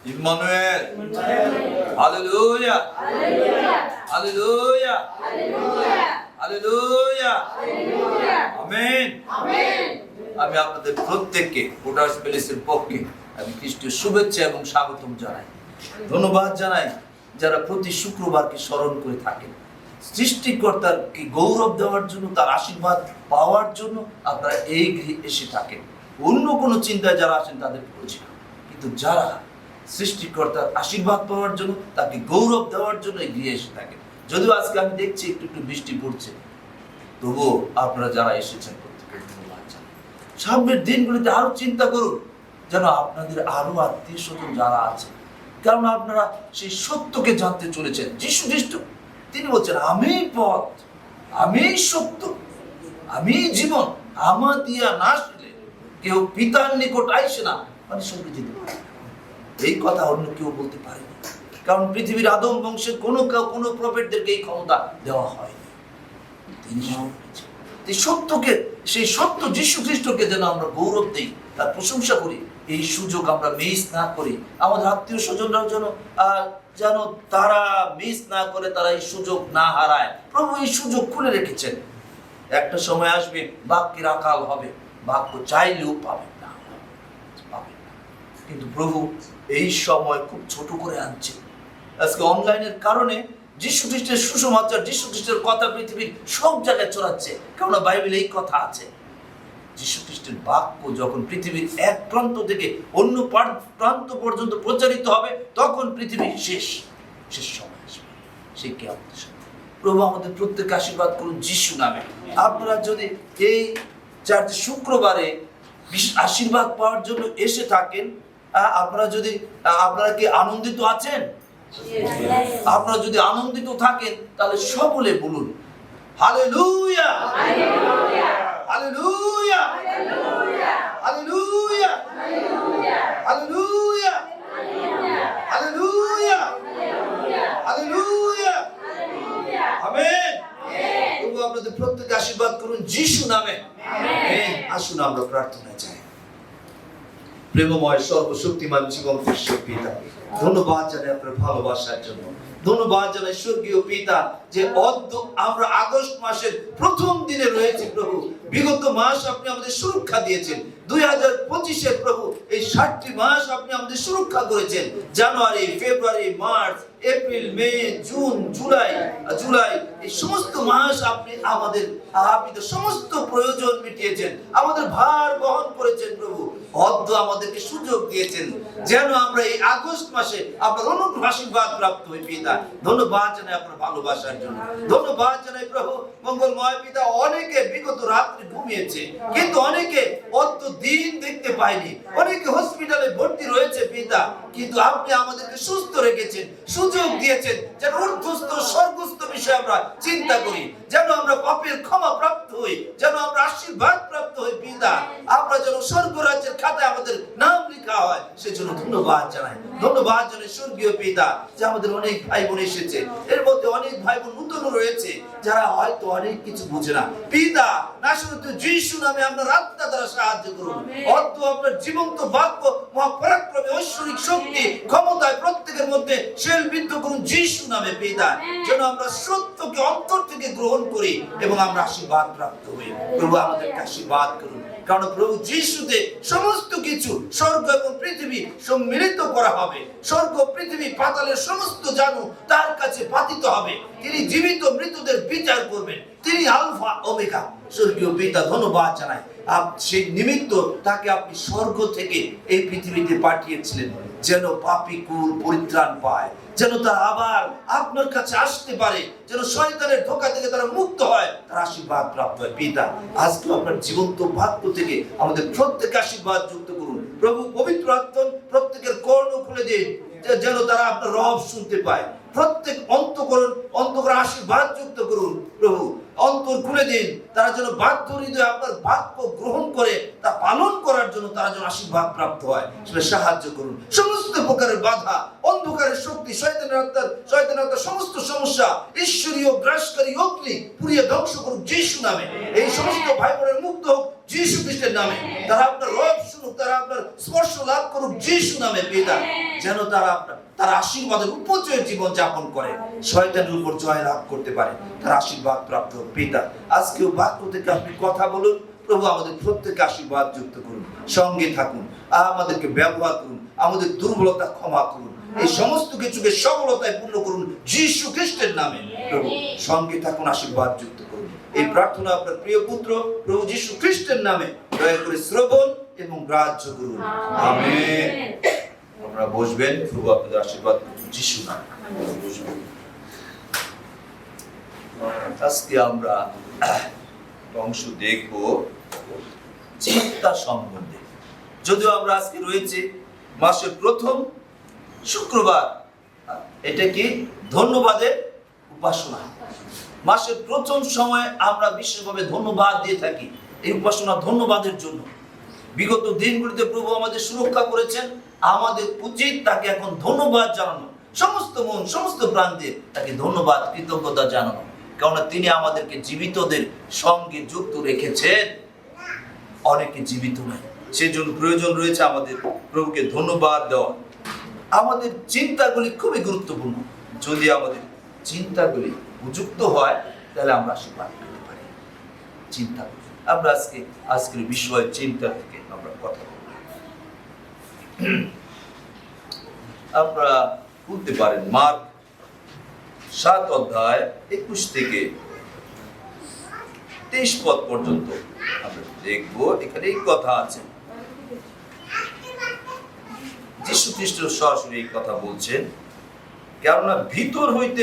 Emmanuel. Hallelujah, hallelujah, hallelujah, amen. আমি আপনাদের প্রত্যেককে পোটাস প্যালেসের পক্ষে আমি খ্রিস্টীয় শুভেচ্ছা এবং স্বাগতম জানাই। ধন্যবাদ জানাই যারা প্রতি শুক্রবারকে স্মরণ করে থাকেন। সৃষ্টিকর্তাকে গৌরব দেওয়ার জন্য, তার আশীর্বাদ পাওয়ার জন্য আপনারা এই গৃহে এসে থাকেন। অন্য কোনো চিন্তায় যারা আসেন তাদের বুঝি, কিন্তু যারা সৃষ্টিকর্তার আশীর্বাদ পাওয়ার জন্য, তাকে গৌরব দেওয়ার জন্য এই গৃহে এসে থাকেন। যদিও আজকে আমি দেখছি একটু একটু বৃষ্টি পড়ছে, তবুও আপনারা যারা এসেছেন প্রত্যেকে ধন্যবাদ জানাই। সামনের দিনগুলিতে আরো চিন্তা করুন যেন আপনাদের আরো আত্মীয় স্বজন যারা আছে, কারণ আপনারা সেই সত্যকে জানতে চলেছেন। যিশু খ্রিস্ট তিনি বলছেন, আমি পথ, আমি সত্য, আমি জীবন, আমার দিয়া না আসলে কেউ পিতার নিকট আইসে না, মানে সঙ্গে যেতে পারে। এই কথা অন্য কেউ বলতে পারে না, কারণ পৃথিবীর আদম বংশের কোনো প্রফেটদেরকে এই ক্ষমতা দেওয়া হয়নি। তিনি সত্যকে, সেই সত্য যিশু খ্রিস্টকে যেন আমরা গৌরব দিই, তার প্রশংসা করি। এই সুযোগ আমরা মিস না করি। আমাদের আত্মীয় স্বজনরাও যেন তারা মিস না করে, তারা এই সুযোগ না হারায়। প্রভু এই সুযোগ খুলে রেখেছেন। একটা সময় আসবে বাক্যের আকাল হবে, বাক্য চাইলেও পাবেন না। কিন্তু প্রভু এই সময় খুব ছোট করে আনছে। আজকে অনলাইনের কারণে যিশু খ্রিস্টের সুসমাচার, যিশু খ্রিস্টের কথা পৃথিবীর সব জায়গায় ছড়াচ্ছে, কারণ বাইবেলে এই কথা আছে। যিশু খ্রিস্টের বাক্য যখন পৃথিবীর এক প্রান্ত থেকে অন্য প্রান্ত পর্যন্ত প্রচারিত হবে, তখন পৃথিবীর শেষ সময় আসবে, সেই কিয়ামতের সময়। প্রভু আমাদের প্রত্যেককে আশীর্বাদ করুন যিশু নামে। আপনারা যদি এই চার্চে শুক্রবারে আশীর্বাদ পাওয়ার জন্য এসে থাকেন, আপনারা কি আনন্দিত আছেন? আপনারা যদি আনন্দিত থাকেন তাহলে সকলে বলুন hallelujah, hallelujah, hallelujah, hallelujah, hallelujah, hallelujah, amen. প্রভু আপনাদের প্রত্যেককে আশীর্বাদ করুন যিশু নামে। আমেন। আসুন আমরা প্রার্থনা চাই। প্রেমময় সর্বশক্তিমান জীবন ঈশ্বর পিতা, ধন্যবাদ জানাই আপনার ভালোবাসার জন্য। ধন্যবাদ জানাই স্বর্গীয় পিতা যে আমরা আগস্ট মাসের প্রথম দিনে রয়েছে। প্রভু বিগত মাস আপনি আমাদের সুরক্ষা দিয়েছেন। 2025 প্রভু এই 60টি মাস আপনি আমাদের সুরক্ষা করেছেন। জানুয়ারি, ফেব্রুয়ারি, মার্চ, এপ্রিল, মে, জুন, জুলাই এই সমস্ত মাস আপনি আমাদের সমস্ত প্রয়োজন মিটিয়েছেন, আমাদের ভার বহন করেছেন। প্রভু আমাদেরকে সুযোগ দিয়েছেন যেন আমরা এই আগস্ট মাসে আপনার অনুগ্রহ আশীর্বাদ প্রাপ্ত হই। পিতা ধন্যবাদ জানাই আপনার ভালোবাসার জন্য। ধন্যবাদ জানাই প্রভু মঙ্গলময় পিতা। অনেকে বিগত রাত্রি ঘুমিয়েছে, কিন্তু অনেকে দিন দেখতে পায়নি। অনেকে হসপিটালে ভর্তি রয়েছে পিতা, কিন্তু আপনি আমাদেরকে সুস্থ রেখেছেন, সুযোগ দিয়েছেন যেন ঊর্ধ্বস্থ স্বর্গস্থ বিষয়ে আমরা চিন্তা করি, যেন আমরা পাপের ক্ষমা প্রাপ্ত হই, যেন আমরা আশীর্বাদ প্রাপ্ত হই। পিতা আমরা যেন স্বর্গ রাজ্যের খাতায় আমাদের নাম লেখা হয়, সেজন্য ধন্যবাদ জানাই। ধন্যবাদ জানাই স্বর্গীয় পিতা যে আমাদের অনেক ভাই বোন এসেছে, এর মধ্যে অনেক ভাই বোন নতুন রয়েছে যারা হয়তো অনেক কিছু বুঝে না। পিতা নাসরত যিশু নামে আমরা রাত্তা দ্বারা সাহায্য করুন। আপনার জীবন্ত বাক্য মহাপরাক্রমে ঐশ্বরিক শক্তি ক্ষমতায় প্রত্যেকের মধ্যে শেলবিদ্ধ করুন যিশু নামে। পিতা যেন আমরা সত্যকে অন্তর থেকে গ্রহণ করি এবং আমরা আশীর্বাদ প্রাপ্ত হই। প্রভু আমাদেরকে আশীর্বাদ করুন, কারণ প্রভু যিশুতে সমস্ত কিছু স্বর্গ এবং পৃথিবী সম্মিলিত করা হবে। স্বর্গ, পৃথিবী, পাতালের সমস্ত জানু তার কাছে পাতিত হবে। তিনি জীবিত মৃতদের বিচার করবেন। তিনি আলফা ওমেগা। স্বর্গীয় পিতা ধন্যবাদ জানাই সেই নিমিত্ত তাকে আপনি স্বর্গ থেকে এই পৃথিবীতে পাঠিয়েছিলেন যেন পাপী কুল পরিত্রাণ পায়, যেন তারা আবার আপনার কাছে আসতে পারে, যেন শয়তানের ধোঁকা থেকে তারা মুক্ত হয়, তার আশীর্বাদ প্রাপ্ত হয়। পিতা আজকে আপনার জীবন্ত বাক্য থেকে আমাদের প্রত্যেক আশীর্বাদ যুক্ত করুন। প্রভু পবিত্র আত্মা প্রত্যেকের কর্ণ খুলে দিন যেন তারা আপনার রব শুনতে পায়। প্রত্যেক অন্তকরণ আশীর্বাদ যুক্ত করুন। প্রভু অন্তর খুলে দিন, তারা যেন বাধ্য হৃদয়ে আপনার বাক্য গ্রহণ করে তা পালন করার জন্য তারা যেন আশীর্বাদ প্রাপ্ত হয়, সেটা সাহায্য করুন। সমস্ত প্রকারের বাধা, অন্ধকারের শক্তি, শয়তানের আত্মার সমস্ত সমস্যা ঈশ্বরীয় গ্রাসকারী অগ্নি পুড়িয়ে ধ্বংস করুন যিশু নামে। এই সমস্ত ভাই বোনের মুক্ত হোক যিশু খ্রিস্টের নামে। তারা আপনার রব শুনুক, তারা আপনার স্পর্শ লাভ করুক যিশু নামে পিতা। যেন তারা তার আশীর্বাদের উপচয় জীবন যাপন করে, শয়তানের উপর জয় লাভ করতে পারে, তার আশীর্বাদ প্রাপ্ত পিতা। আজকেও বাক্য থেকে আপনি কথা বলুন প্রভু, আমাদের প্রত্যেককে আশীর্বাদ যুক্ত করুন, সঙ্গে থাকুন, আমাদেরকে ব্যবহার করুন, আমাদের দুর্বলতা ক্ষমা করুন, এই সমস্ত কিছুকে সফলতায় পূর্ণ করুন যিশু খ্রিস্টের নামে। প্রভু সঙ্গে থাকুন, আশীর্বাদ যুক্ত করুন। এই প্রার্থনা আপনার প্রিয় পুত্র প্রভু যিশু খ্রিস্টের নামে দয়া করে শ্রবণ এবং গ্রাহ্য করুন। আমেন। আপনারা বসবেন, প্রভু আপনাদের আশীর্বাদ যিশু নামে বসবেন। আজকে আমরা অংশ দেখব চিন্তা সম্বন্ধে। যদিও আমরা আজকে রয়েছে মাসের প্রথম শুক্রবার, এটা কি ধন্যবাদের উপাসনা। মাসের প্রথম সময় আমরা বিশেষভাবে ধন্যবাদ দিয়ে থাকি, এই উপাসনা ধন্যবাদের জন্য। বিগত দিনগুলিতে প্রভু আমাদের সুরক্ষা করেছেন, আমাদের উচিত তাকে এখন ধন্যবাদ জানানো, সমস্ত মন সমস্ত প্রাণ দিয়ে তাকে ধন্যবাদ কৃতজ্ঞতা জানানো, কেননা তিনি আমাদেরকে জীবিতদের সঙ্গে যুক্ত রেখেছেন। অনেকে জীবিত নয়, সেজন্য প্রয়োজন রয়েছে আমাদের প্রভুকে ধন্যবাদ দেওয়া। আমাদের চিন্তাগুলি খুবই গুরুত্বপূর্ণ। যদি আমাদের চিন্তাগুলি উপযুক্ত হয় তাহলে আমরা আশীর্বাদ পেতে পারি। চিন্তা আমরা আজকের বিষয় চিন্তা থেকে আমরা কথা বলব। আপনারা বলতে পারেন মার্ক 7 অধ্যায় 21 থেকে 23 পদ পর্যন্ত আমরা দেখব। এখানে এই কথা আছে, যিশু খ্রিস্ট সরাসরি এই কথা বলছেন, কেননা ভিতর হইতে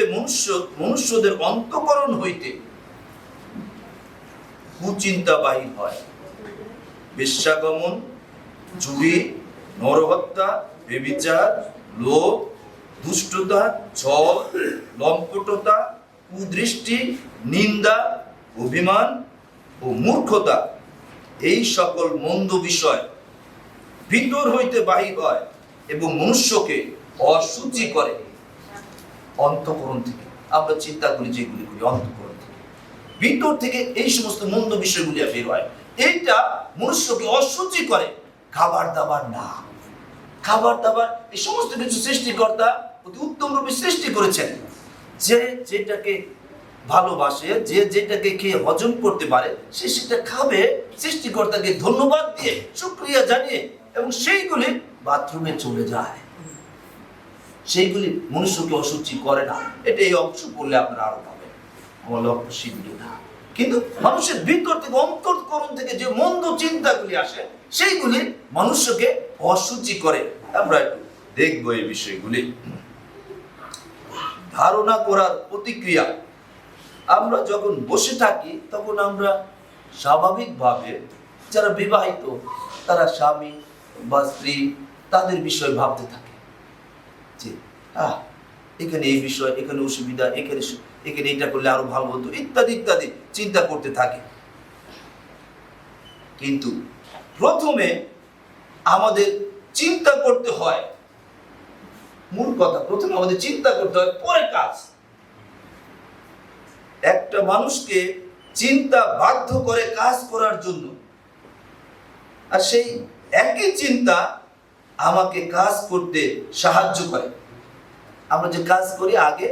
মনুষ্যদের অন্তঃকরণ হইতে কুচিন্তা বাহির হয়, বেশ্যাগমন, চুরি, নরহত্যা, ব্যভিচার, লোভ, দুষ্টতা, ছল, লম্পটতা, কুদৃষ্টি, নিন্দা, অভিমান ও মূর্খতা, এই সকল মন্দ বিষয় ভিতর হইতে বাহির হয় এবং মনুষ্যকে অশুচি করে। অন্তঃকরণ থেকে আমরা চিন্তা করি, যেগুলি করি অন্তঃকরণ থেকে, ভিতর থেকে এই সমস্ত মন্দ বিষয়গুলি বের হয়। এইটা মনুষ্যকে অশুচি করে। খাবার দাবার না, খাবার দাবার এই সমস্ত কিছু সৃষ্টিকর্তা অতি উত্তম রূপে সৃষ্টি করেছেন। যে যেটাকে ভালোবাসে, যে যেটাকে খেয়ে হজম করতে পারে, সে সেটা খাবে সৃষ্টিকর্তাকে ধন্যবাদ দিয়ে, শুকরিয়া জানিয়ে, এবং সেইগুলি বাথরুমে চলে যায়। সেইগুলি মনুষ্যকে অশুচি করে না। এটা এই অংশ পড়লে আপনারা আরো পাবেন, আমার লক্ষ্য শিখবে না। কিন্তু মানুষের ভিতর থেকে অন্তঃকরণ থেকে যে মন্দ চিন্তাগুলি আসে, সেইগুলি মনুষ্যকে অশুচি করে। আমরা একটু দেখবো এই বিষয়গুলি। ধারণা করার প্রতিক্রিয়া। আমরা যখন বসে থাকি তখন আমরা স্বাভাবিকভাবে, যারা বিবাহিত তারা স্বামী বা স্ত্রী তাদের বিষয় ভাবতে থাকে, যে এখানে এই বিষয়, এখানে অসুবিধা, এখানে এটা করলে আরো ভালো হতো, ইত্যাদি ইত্যাদি চিন্তা করতে থাকে। কিন্তু প্রথমে আমাদের চিন্তা করতে হয়, মূল কথা, প্রথমে আমাদের চিন্তা করতে হয়, পরে কাজ। একটা মানুষকে চিন্তা বাধ্য করে কাজ করার জন্য, আর সেই একই চিন্তা আমাকে কাজ করতে সাহায্য করে। আমরা যে কাজ করি আগে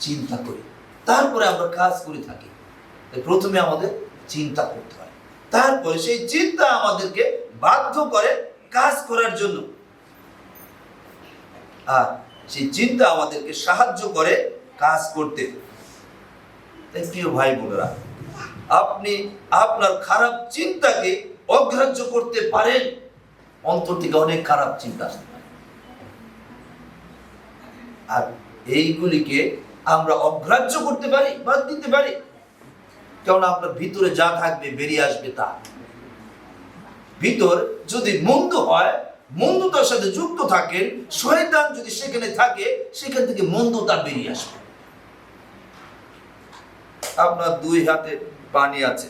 চিন্তা করি, তারপরে আমরা কাজ করে থাকি। প্রথমে আমাদের চিন্তা করতে হয়, তারপরে সেই চিন্তা আমাদেরকে বাধ্য করে কাজ করার জন্য, আর সেই চিন্তা আমাদেরকে সাহায্য করে কাজ করতে। প্রিয় ভাই বোনেরা, আপনি আপনার খারাপ চিন্তাকে অগ্রাহ্য করতে পারেন। অন্তর থেকে অনেক খারাপ চিন্তা আসতে পারে, আর এইগুলিকে আমরা অগ্রাহ্য করতে পারি, বাদ দিতে পারি। কেননা আপনার ভিতরে যা থাকবে বেরিয়ে আসবে তা। ভিতর যদি মন্দ হয়, মন্দতার সাথে যুক্ত থাকেন, শয়তান যদি সেখানে থাকে, সেখান থেকে মন্দতা বেরিয়ে আসবে। আপনার 2 হাতে পানি আছে,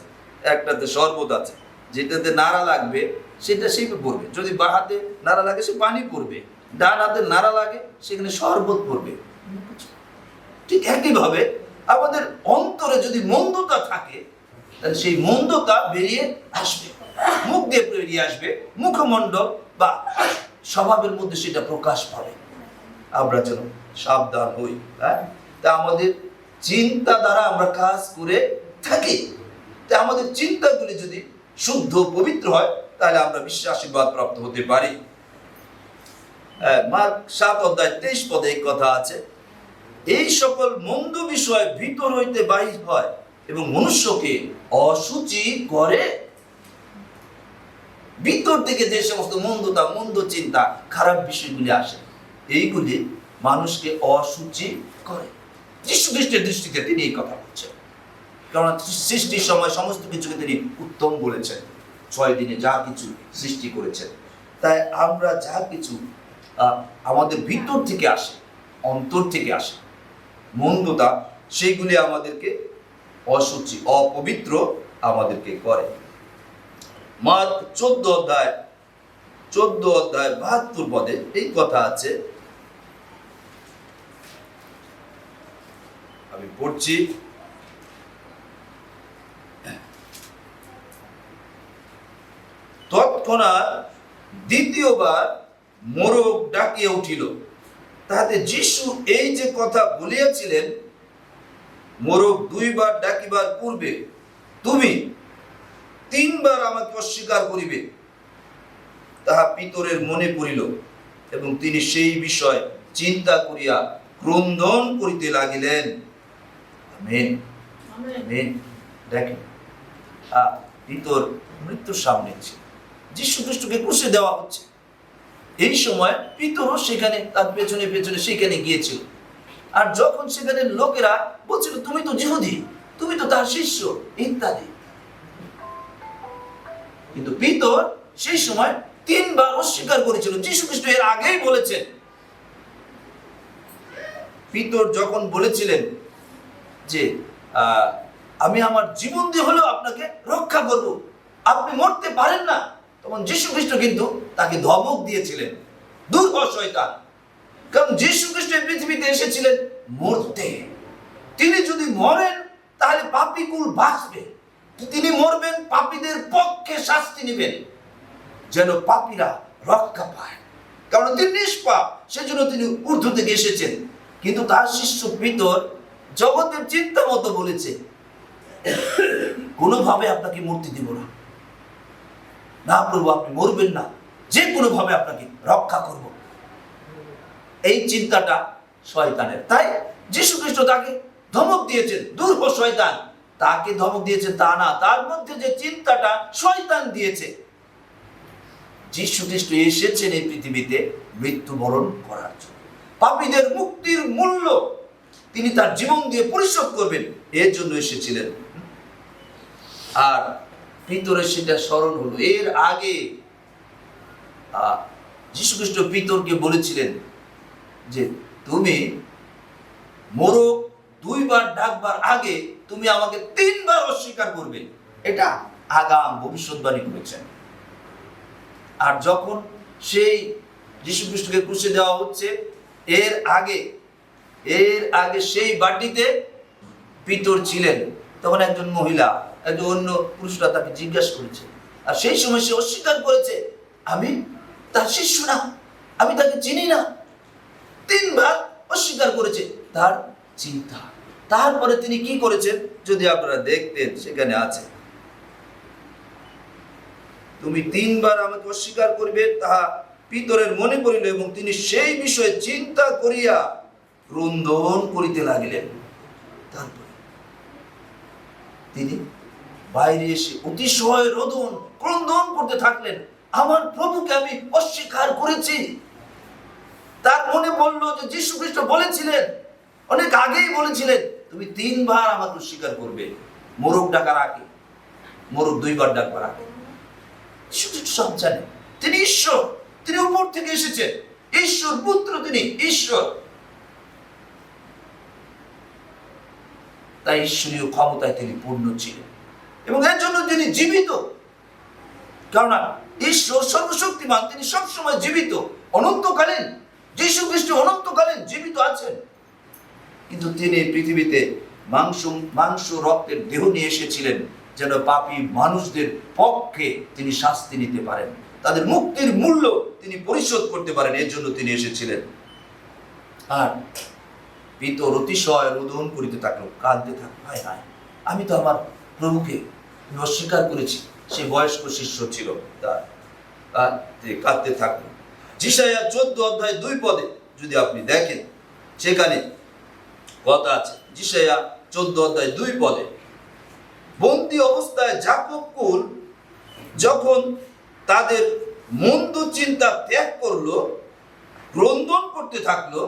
একটাতে শরবত আছে, যেটাতে নাড়া লাগবে সেটা শিপে পড়বে। যদি বা হাতে নাড়া লাগে সে পানি পড়বে, ডান হাতে নাড়া লাগে সেখানে শরবত পড়বে। ঠিক একইভাবে আমাদের অন্তরে যদি মন্দতা থাকে, তাহলে সেই মন্দতা বেরিয়ে আসবে, মুখ দিয়ে বেরিয়ে আসবে, মুখমণ্ডল বা স্বভাবের মধ্যে সেটা প্রকাশ পাবে। আমরা যেন সাবধান হই। তা আমাদের চিন্তা দ্বারা আমরা কাজ করে থাকি। তা আমাদের চিন্তাগুলি যদি শুদ্ধ পবিত্র হয় তাহলে আমরা বিশ্ব আশীর্বাদ প্রাপ্ত হতে পারি। মার্ক 7:23 এই কথা আছে, এই সকল মন্দ বিষয় ভিতর হইতে বাহির হয় এবং মনুষ্যকে অশুচি করে। ভিতর থেকে যে সমস্ত মন্দতা, মন্দ চিন্তা, খারাপ বিষয়গুলি আসে, এইগুলি মানুষকে অশুচি করে। যীশু খ্রিস্টের দৃষ্টিতে তিনি এই কথা বলছেন, কারণ সৃষ্টির সময় সমস্ত কিছুকে তিনি উত্তম বলেছেন। 6 দিনে যা কিছু সৃষ্টি করেছেন, তাই আমরা যা কিছু আমাদের ভিতর থেকে আসে, অন্তর থেকে আসে মন্দতা, সেইগুলি আমাদেরকে অশুচি, অপবিত্র আমাদেরকে করে। মার্ক 14:72 এই কথা আছে, আমি পড়ছি। তৎক্ষণাৎ দ্বিতীয়বার মোরগ ডাকিয়া উঠিল। তাহাতে যীশু এই যে কথা বলিয়াছিলেন, মোরগ 2 বার ডাকিবার পূর্বে তুমি 3 বার আমাকে অস্বীকার করিবে, তাহা পিতরের মনে পড়িল এবং তিনি সেই বিষয় চিন্তা করিয়া ক্রন্দন করিতে লাগিলেন। Amen, amen. দেখেন, পিতর মৃত্যুর সামনে ছিল, যীশু খ্রিস্টকে ক্রুশে দেওয়া হচ্ছে। এই সময় পিতরও সেখানে তার পেছনে পেছনে সেখানে গিয়েছিল। আর যখন সেখানে লোকেরা বলছিল তুমি তো জিহুদি, তুমি তো তার শিষ্য ইত্যাদি, কিন্তু পিতর সেই সময় 3 বার অস্বীকার করেছিল। যীশু খ্রিস্ট এর আগেই বলেছেন, পিতর যখন বলেছিলেন যে আমি আমার জীবন দিয়ে হলেও আপনাকে রক্ষা করব, আপনি মরতে পারেন না, তখন যীশু খ্রিস্ট কিন্তু তাকে ধমক দিয়েছিলেন, দূর হ শয়তান। কারণ যীশু খ্রিস্ট এই পৃথিবীতে এসেছিলেন মরতে। তিনি যদি মরেন তাহলে পাপীকুল বাঁচবে, তিনি মরবেন, পাপীদের পক্ষে শাস্তি নেবেন, যেন পাপীরা রক্ষা পায়। কারণ তিনি নিষ্পাপ, সেজন্য তিনি ঊর্ধ্ব থেকে এসেছেন। কিন্তু তার শিষ্য পিতর জগতের চিন্তা মতো বলেছে, কোনোভাবে আপনাকে মরতে দিব না, না প্রভু আপনি মরবেন না, যে কোনো ভাবে আপনাকে রক্ষা করব। এই চিন্তাটা শয়তানের। তাই যীশু খ্রিস্ট তাকে ধমক দিয়েছেন, দূর হ শয়তান। তাকে ধমক দিয়েছেন তা না, তার মধ্যে যে চিন্তাটা শয়তান দিয়েছে। যীশু খ্রিস্ট এসেছেন এই পৃথিবীতে মৃত্যুবরণ করার জন্য, পাপীদের মুক্তির মূল্য তিনি তার জীবন দিয়ে পরিশোধ করবেন, এর জন্য এসেছিলেন। আর পিতরের সেটা স্মরণ হলো। এর আগে যীশু খ্রিস্ট পিতরকে বলেছিলেন যে তুমি মোরগ 2 বার ডাকবার আগে তুমি আমাকে 3 বার অস্বীকার করবে, এটা আগাম ভবিষ্যৎবাণী করেছেন। আর যখন সেই যীশু খ্রিস্টকে ক্রুশে দেওয়া হচ্ছে, এর আগে সেই বাটিতে পিতর ছিলেন। তখন একজন মহিলা, একজন অন্য পুরুষরা তাকে জিজ্ঞাসা করেছে, আর সেই সময় সে অস্বীকার করেছে, আমি তার শিষ্য না, আমি তাকে চিনি না। 3 বার অস্বীকার করেছে, তার চিন্তা। তারপরে তিনি কি করেছেন যদি আপনারা দেখতেন, সেখানে আছে, তুমি 3 বার আমাকে অস্বীকার করিবে, তাহা পিতরের মনে পড়িল এবং তিনি সেই বিষয়ে চিন্তা করিয়া ক্রন্দন করিতে লাগিলেন। তারপরে তিনি বাইরে এসে অতিশয় রোদন ক্রন্দন করতে থাকলেন, আমার প্রভুকে আমি অস্বীকার করেছি। তার মনে পড়ল যে যীশু খ্রিস্ট বলেছিলেন, অনেক আগেই বলেছিলেন, তুমি 3 বার আমাকে অস্বীকার করবে, মোরগ ডাকার আগে, মোরগ 2 বার ডাকবার আগে। যীশু খ্রিস্ট সব জানেন, তিনি ঈশ্বর, তিনি উপর থেকে এসেছেন, ঈশ্বর পুত্র, তিনি ঈশ্বর। তাই ঈশ্বরীয় ক্ষমতায় তিনি পূর্ণ ছিলেন এবং এর জন্য তিনি জীবিত। কারণ ঈশ্বর সর্বশক্তিমান, তিনি সবসময় জীবিত, অনন্তকালীন। যীশু খ্রিস্ট অনন্তকালীন জীবিত আছেন, কিন্তু তিনি পৃথিবীতে মাংস রক্তের দেহ নিয়ে এসেছিলেন যেন পাপী মানুষদের পক্ষে তিনি শাস্তি নিতে পারেন, তাদের মুক্তির মূল্য তিনি পরিশোধ করতে পারেন। এর জন্য তিনি এসেছিলেন। আর পিতর অতিশয় রোদন করিতে থাকলো, কাঁদতে থাকলো, হায় হায়, আমি তো আমার প্রভুকে অস্বীকার করেছি। সে বয়স্ক শিষ্য ছিল, তার কাঁদতে থাকলো। যিশায়া 14:2 যদি আপনি দেখেন, সেখানে কথা আছে, যিশায়া 14:2, বন্দী অবস্থায় যাকব কুল যখন তাদের মন্দ চিন্তা ত্যাগ করলো, ক্রন্দন করতে থাকলো,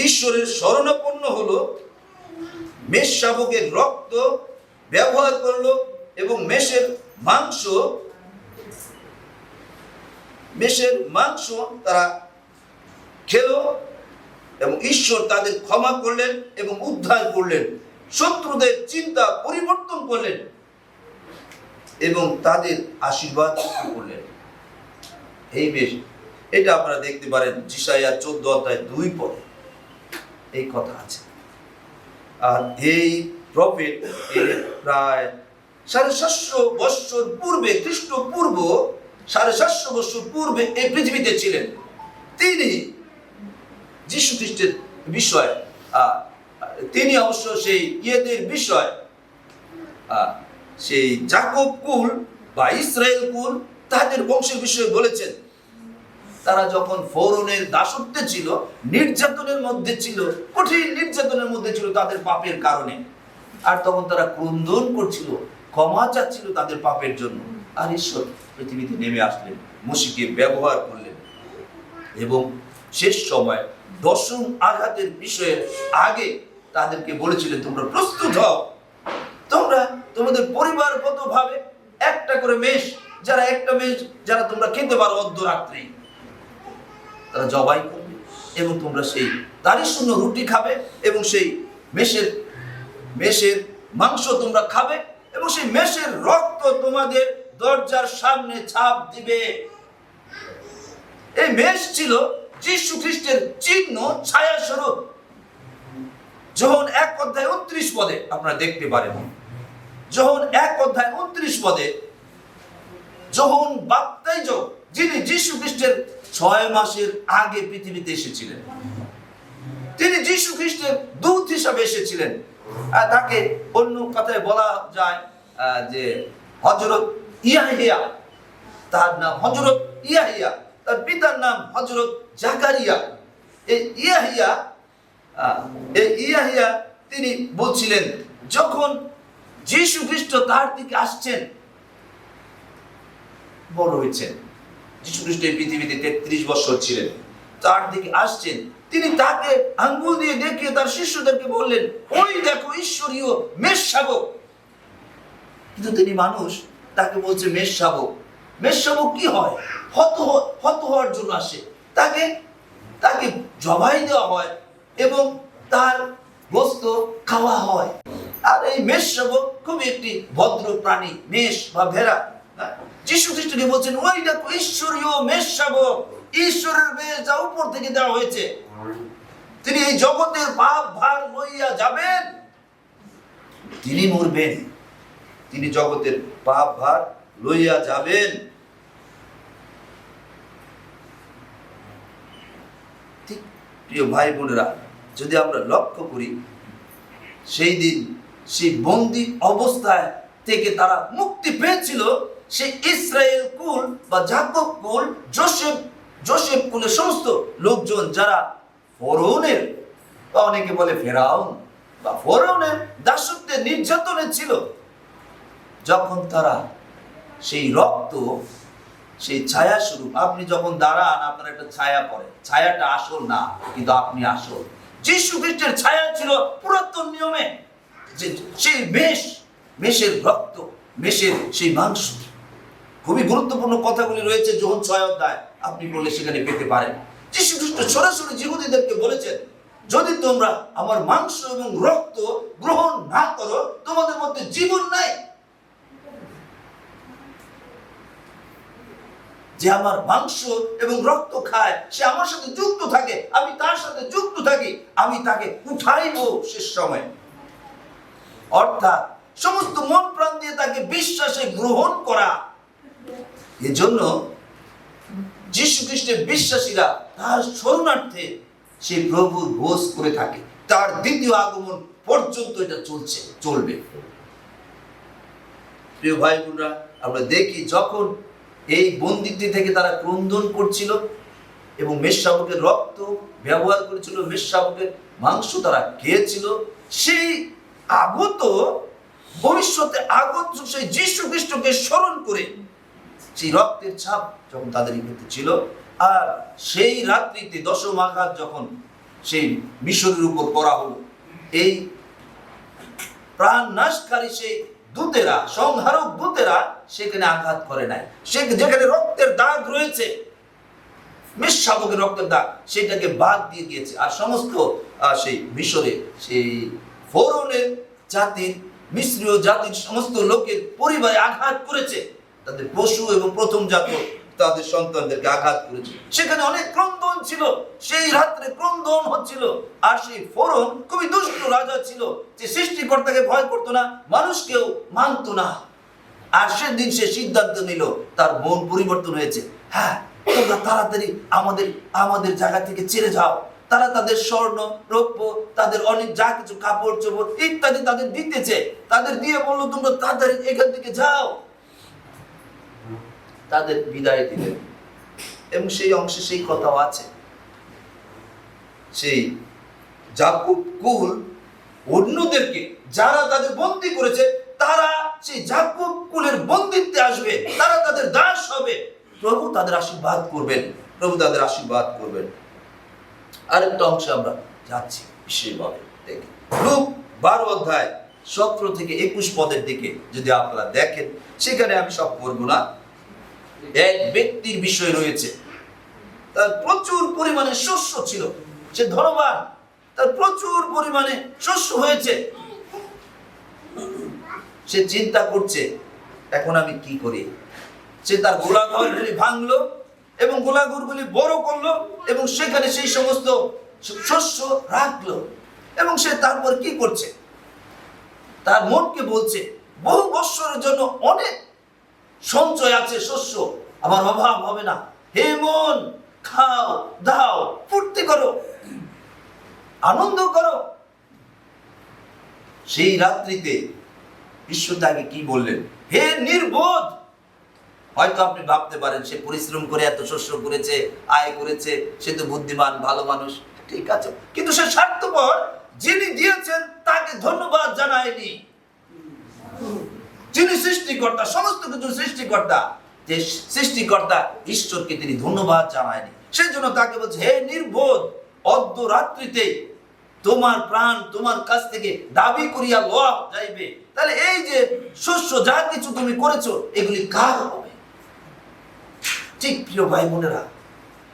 ঈশ্বরের শরণাপন্ন হলো, মেষ শাবকের রক্ত ব্যবহার করলো এবং মেষের মাংস তারা খেলো, এবং ঈশ্বর তাদের ক্ষমা করলেন এবং উদ্ধার করলেন, শত্রুদের চিন্তা পরিবর্তন করলেন এবং তাদের আশীর্বাদ করলেন। এই বেশ, এটা আপনারা দেখতে পারেন যিশায়া 14:2 এই কথা আছে। আর এই প্রফেট প্রায় 750 বৎসর পূর্বে, খ্রিস্টপূর্ব 750 বৎসর পূর্বে এই পৃথিবীতে ছিলেন। তিনি যীশু খ্রিস্টের বিষয়, তিনি অবশ্য সেই ইয়েদের বিষয়, সেই যাকব কুল বা ইসরায়েল কুল, তাদের বংশের বিষয়ে বলেছেন। তারা যখন ফরৌনের দাসত্বে ছিল, নির্যাতনের মধ্যে ছিল, কঠিন নির্যাতনের মধ্যে ছিল তাদের পাপের কারণে, আর তখন তারা ক্রন্দন করছিল, ক্ষমা চাচ্ছিল তাদের পাপের জন্য। আর ঈশ্বর পৃথিবীতে নেমে আসলেন, মসিকে ব্যবহার করলেন এবং শেষ সময় 10ম আঘাতের বিষয়ে আগে তাদেরকে বলেছিলেন, তোমরা প্রস্তুত হও, তোমরা তোমাদের পরিবারগত ভাবে একটা করে মেষ, যারা তোমরা খেতে পারো অর্ধরাত্রে, তারা জবাই করবে এবং তোমরা সেই দাড়ি শূন্য রুটি খাবে এবং সেই মেষের মাংস তোমরা খাবে এবং সেই মেষের রক্ত তোমাদের দরজার সামনে ছাপ দিবে। এই মেষ ছিল যীশু খ্রিস্টের চিহ্ন, ছায়া স্বরূপ। যোহন 1:29 আপনারা দেখতে পারেন, যোহন 1:29 যোহন বাপ্তাইজক, যিনি যীশু খ্রিস্টের 6 মাসের আগে পৃথিবীতে এসেছিলেন, তিনি যীশু খ্রিস্টের দূত হিসাবে এসেছিলেন। তাকে অন্য কথায় বলা যায় যে হযরত ইয়াহিয়া, তার নাম হযরত ইয়াহিয়া, তার পিতার নাম হযরত জাকারিয়া। এই ইয়াহিয়া তিনি বলছিলেন, যখন যীশু খ্রিস্ট তার দিকে আসছেন, বড় হয়েছেন, যীশু খ্রিস্ট এই পৃথিবীতে 33 বছর ছিলেন, তার দিকে আসছেন, তিনি তাকে আঙ্গুল দিয়ে দেখিয়ে তার শিষ্যদেরকে বললেন, ওই দেখো ঈশ্বরীয় মেষ শাবক। কিন্তু তিনি মানুষ, তাকে বলছে মেষ শাবক। মেষ শাবক কি হয়? হত হওয়ার জন্য আসে, তাকে জবাই দেওয়া হয় এবং তার গোশত খাওয়া হয়। আর এই মেষ শাবক খুবই একটি ভদ্র প্রাণী, মেষ বা ভেড়া। যীশু খ্রিস্টকে বলছেন, ওই দেখো ঈশ্বরীয় মেষ শাবক, ঈশ্বরের মেষ যা উপর থেকে দেওয়া হয়েছে। তিনি এই জগতের পাপ ভার লইয়া যাবেন, তিনি মরবেন, তিনি জগতের পাপ ভার লইয়া যাবেন। ঠিক প্রিয় ভাই বোনেরা, যদি আমরা লক্ষ্য করি, সেই দিন সেই বন্দী অবস্থায় থেকে তারা মুক্তি পেয়েছিল। সেই ইসরায়েল কুল বা যাকব কুল, যোসেফ কুলের সমস্ত লোকজন, যারা ফরৌনের বা অনেকে বলে ফেরাউন বা ফরৌনের দাসত্বের নির্যাতনে ছিল, যখন তারা সেই রক্ত, সেই ছায়া স্বরূপ, আপনি যখন দাঁড়ান আপনার একটা ছায়া পড়ে, ছায়াটা আসল না, কিন্তু আপনি আসল। যীশু খ্রিস্টের ছায়া ছিল পুরাতন নিয়মে, যে সেই মেষের রক্ত, মেষের সেই মাংস। খুবই গুরুত্বপূর্ণ কথাগুলি রয়েছে যোহন 6 আপনি বললে সেখানে পেতে পারেন। যীশু খ্রিস্ট সরাসরি ইহুদীদেরকে বলেছেন, যদি তোমরা আমার মাংস এবং রক্ত গ্রহণ না করো, তোমাদের মধ্যে জীবন নাই। যে আমার মাংস এবং রক্ত খায়, সে আমার সাথে যুক্ত থাকে, আমি তার সাথে যুক্ত থাকি, আমি তাকে উঠাইব শেষ সময়। অর্থাৎ সমস্ত মন প্রাণ দিয়ে তাকে বিশ্বাসে গ্রহণ করা। এজন্য যীশু খ্রিস্টের বিশ্বাসীরা তার শরণার্থে সেই প্রভুর ভোজ করে থাকে, তার দ্বিতীয় আগমন পর্যন্ত এটা চলবে। প্রিয় ভাই বোনরা, আমরা দেখি যখন এই বন্দিত্ব থেকে তারা ক্রন্দন করছিল এবং মেষশাবকের রক্ত ব্যবহার করেছিল, মেষশাবকের মাংস তারা খেয়েছিল, সেই আগত ভবিষ্যতে আগত সেই যীশু খ্রিস্টকে স্মরণ করে সেই রক্তের ছাপ যখন তাদের মধ্যে ছিল, আর সেই রাত্রিতে দশম আঘাত যখন সেই মিশরের উপর করা হলো, এই প্রাণ নাশকারী সেই দূতেরা, সংহারক দূতেরা সেখানে আঘাত করে নাই। যেখানে রক্তের দাগ রয়েছে, মেষশাবকের রক্তের দাগ, সেটাকে বাদ দিয়ে গিয়েছে। আর সমস্ত সেই মিশরে সেই ফরৌনের জাতির, মিশ্রীয় জাতির সমস্ত লোকের পরিবারে আঘাত করেছে, তাদের পশু এবং প্রথম জাত তাদের সন্তানদেরকে আঘাত করেছে। সেখানে অনেক ক্রন্দন ছিল, সেই রাত্রে ক্রন্দন হচ্ছিল। আর সেই ফরৌন খুবই দুষ্ট রাজা ছিল, যে সৃষ্টিকর্তাকে ভয় করতো না, মানুষকেও মানতো না। আর সেদিন সে সিদ্ধান্ত নিল, তার মন পরিবর্তন হয়েছে, হ্যাঁ তোমরা তাড়াতাড়ি আমাদের জায়গা থেকে ছেড়ে যাও। তারা তাদের স্বর্ণ রৌপ্য, তাদের অনেক যা কিছু কাপড় চোপড় ইত্যাদি তাদের দিতেছে, তাদের দিয়ে বললো তোমরা তাড়াতাড়ি এখান থেকে যাও। তাদের বিদায় দিলেন। এবং সেই অংশে সেই কথাও আছে, সেই যাকূব কুল অন্যদেরকে যারা তাদের বন্দী করেছে, তারা সেই যাকূব কুলের বন্দিত্বে আসবে, তারা তাদের দাস হবে, প্রভু তাদের আশীর্বাদ করবেন, প্রভু তাদের আশীর্বাদ করবেন। আরেকটা অংশে আমরা যাচ্ছি বিশেষভাবে দেখি, লূক 12 অধ্যায় 17 থেকে 21 পদের দিকে যদি আপনারা দেখেন, সেখানে আমি সব করবো না। এক ব্যক্তির বিষয় রয়েছে, তার প্রচুর পরিমাণে শস্য ছিল, সে ধনবান, তার প্রচুর পরিমাণে শস্য হয়েছে। সে চিন্তা করছে এখন আমি কি করি। সে তার গোলাঘরগুলি ভাঙলো এবং গোলাঘরগুলি বড় করলো এবং সেখানে সেই সমস্ত শস্য রাখলো। এবং সে তারপর কি করছে, তার মনকে বলছে বহু বৎসরের জন্য অনেক সঞ্চয় আছে শস্য, আমার অভাব হবে না। হে মন, খাও দাও, ফুর্তি করো, আনন্দ করো। সেই রাত্রিতে ঈশ্বর তাকে কি বললেন, হে নির্বোধ। হয়তো আপনি ভাবতে পারেন সে পরিশ্রম করে এত শস্য করেছে, আয় করেছে, সে তো বুদ্ধিমান ভালো মানুষ, ঠিক আছে, কিন্তু সে স্বার্থপর। যিনি দিয়েছেন তাকে ধন্যবাদ জানায়নি। যিনি সৃষ্টিকর্তা, সমস্ত কিছু সৃষ্টিকর্তা, যে সৃষ্টিকর্তা ঈশ্বরকে তিনি ধন্যবাদ জানায়নি। সেই জন্য তাকে বলছে, হে নির্বোধ, অর্ধ রাত্রিতে তোমার প্রাণ তোমার কাছ থেকে দাবি করিয়া লওয়া যাইবে। তাহলে এই যে শস্য যা কিছু তুমি করেছো, এগুলি কার হবে? ঠিক প্রিয় ভাই বোনেরা,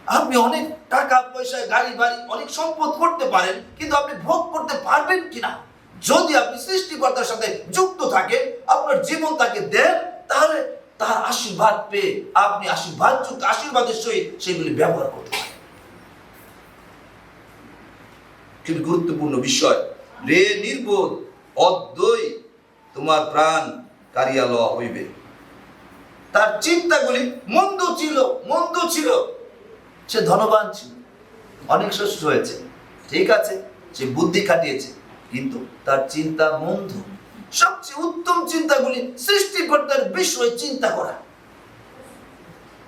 আপনি অনেক টাকা পয়সা, গাড়ি বাড়ি, অনেক সম্পদ করতে পারেন, কিন্তু আপনি ভোগ করতে পারবেন কিনা? যদি আপনি সৃষ্টিকর্তার সাথে যুক্ত থাকেন, আপনার জীবন তাকে দেন, তাহলে তার আশীর্বাদ পেয়ে আপনি আশীর্বাদের সহিত সেগুলি ব্যবহার করতে পারেন। খুবই গুরুত্বপূর্ণ বিষয়। রে নির্বোধ, অদ্বৈ তোমার প্রাণ কারিয়া লওয়া হইবে। তার চিন্তাগুলি মন্দ ছিল। সে ধনবান ছিল, অনেক শস্য হয়েছে, ঠিক আছে, সে বুদ্ধি খাটিয়েছে, কিন্তু তার চিন্তা মন্দ। সবচেয়ে উত্তম চিন্তাগুলি সৃষ্টিকর্তার বিষয়ে চিন্তা করা।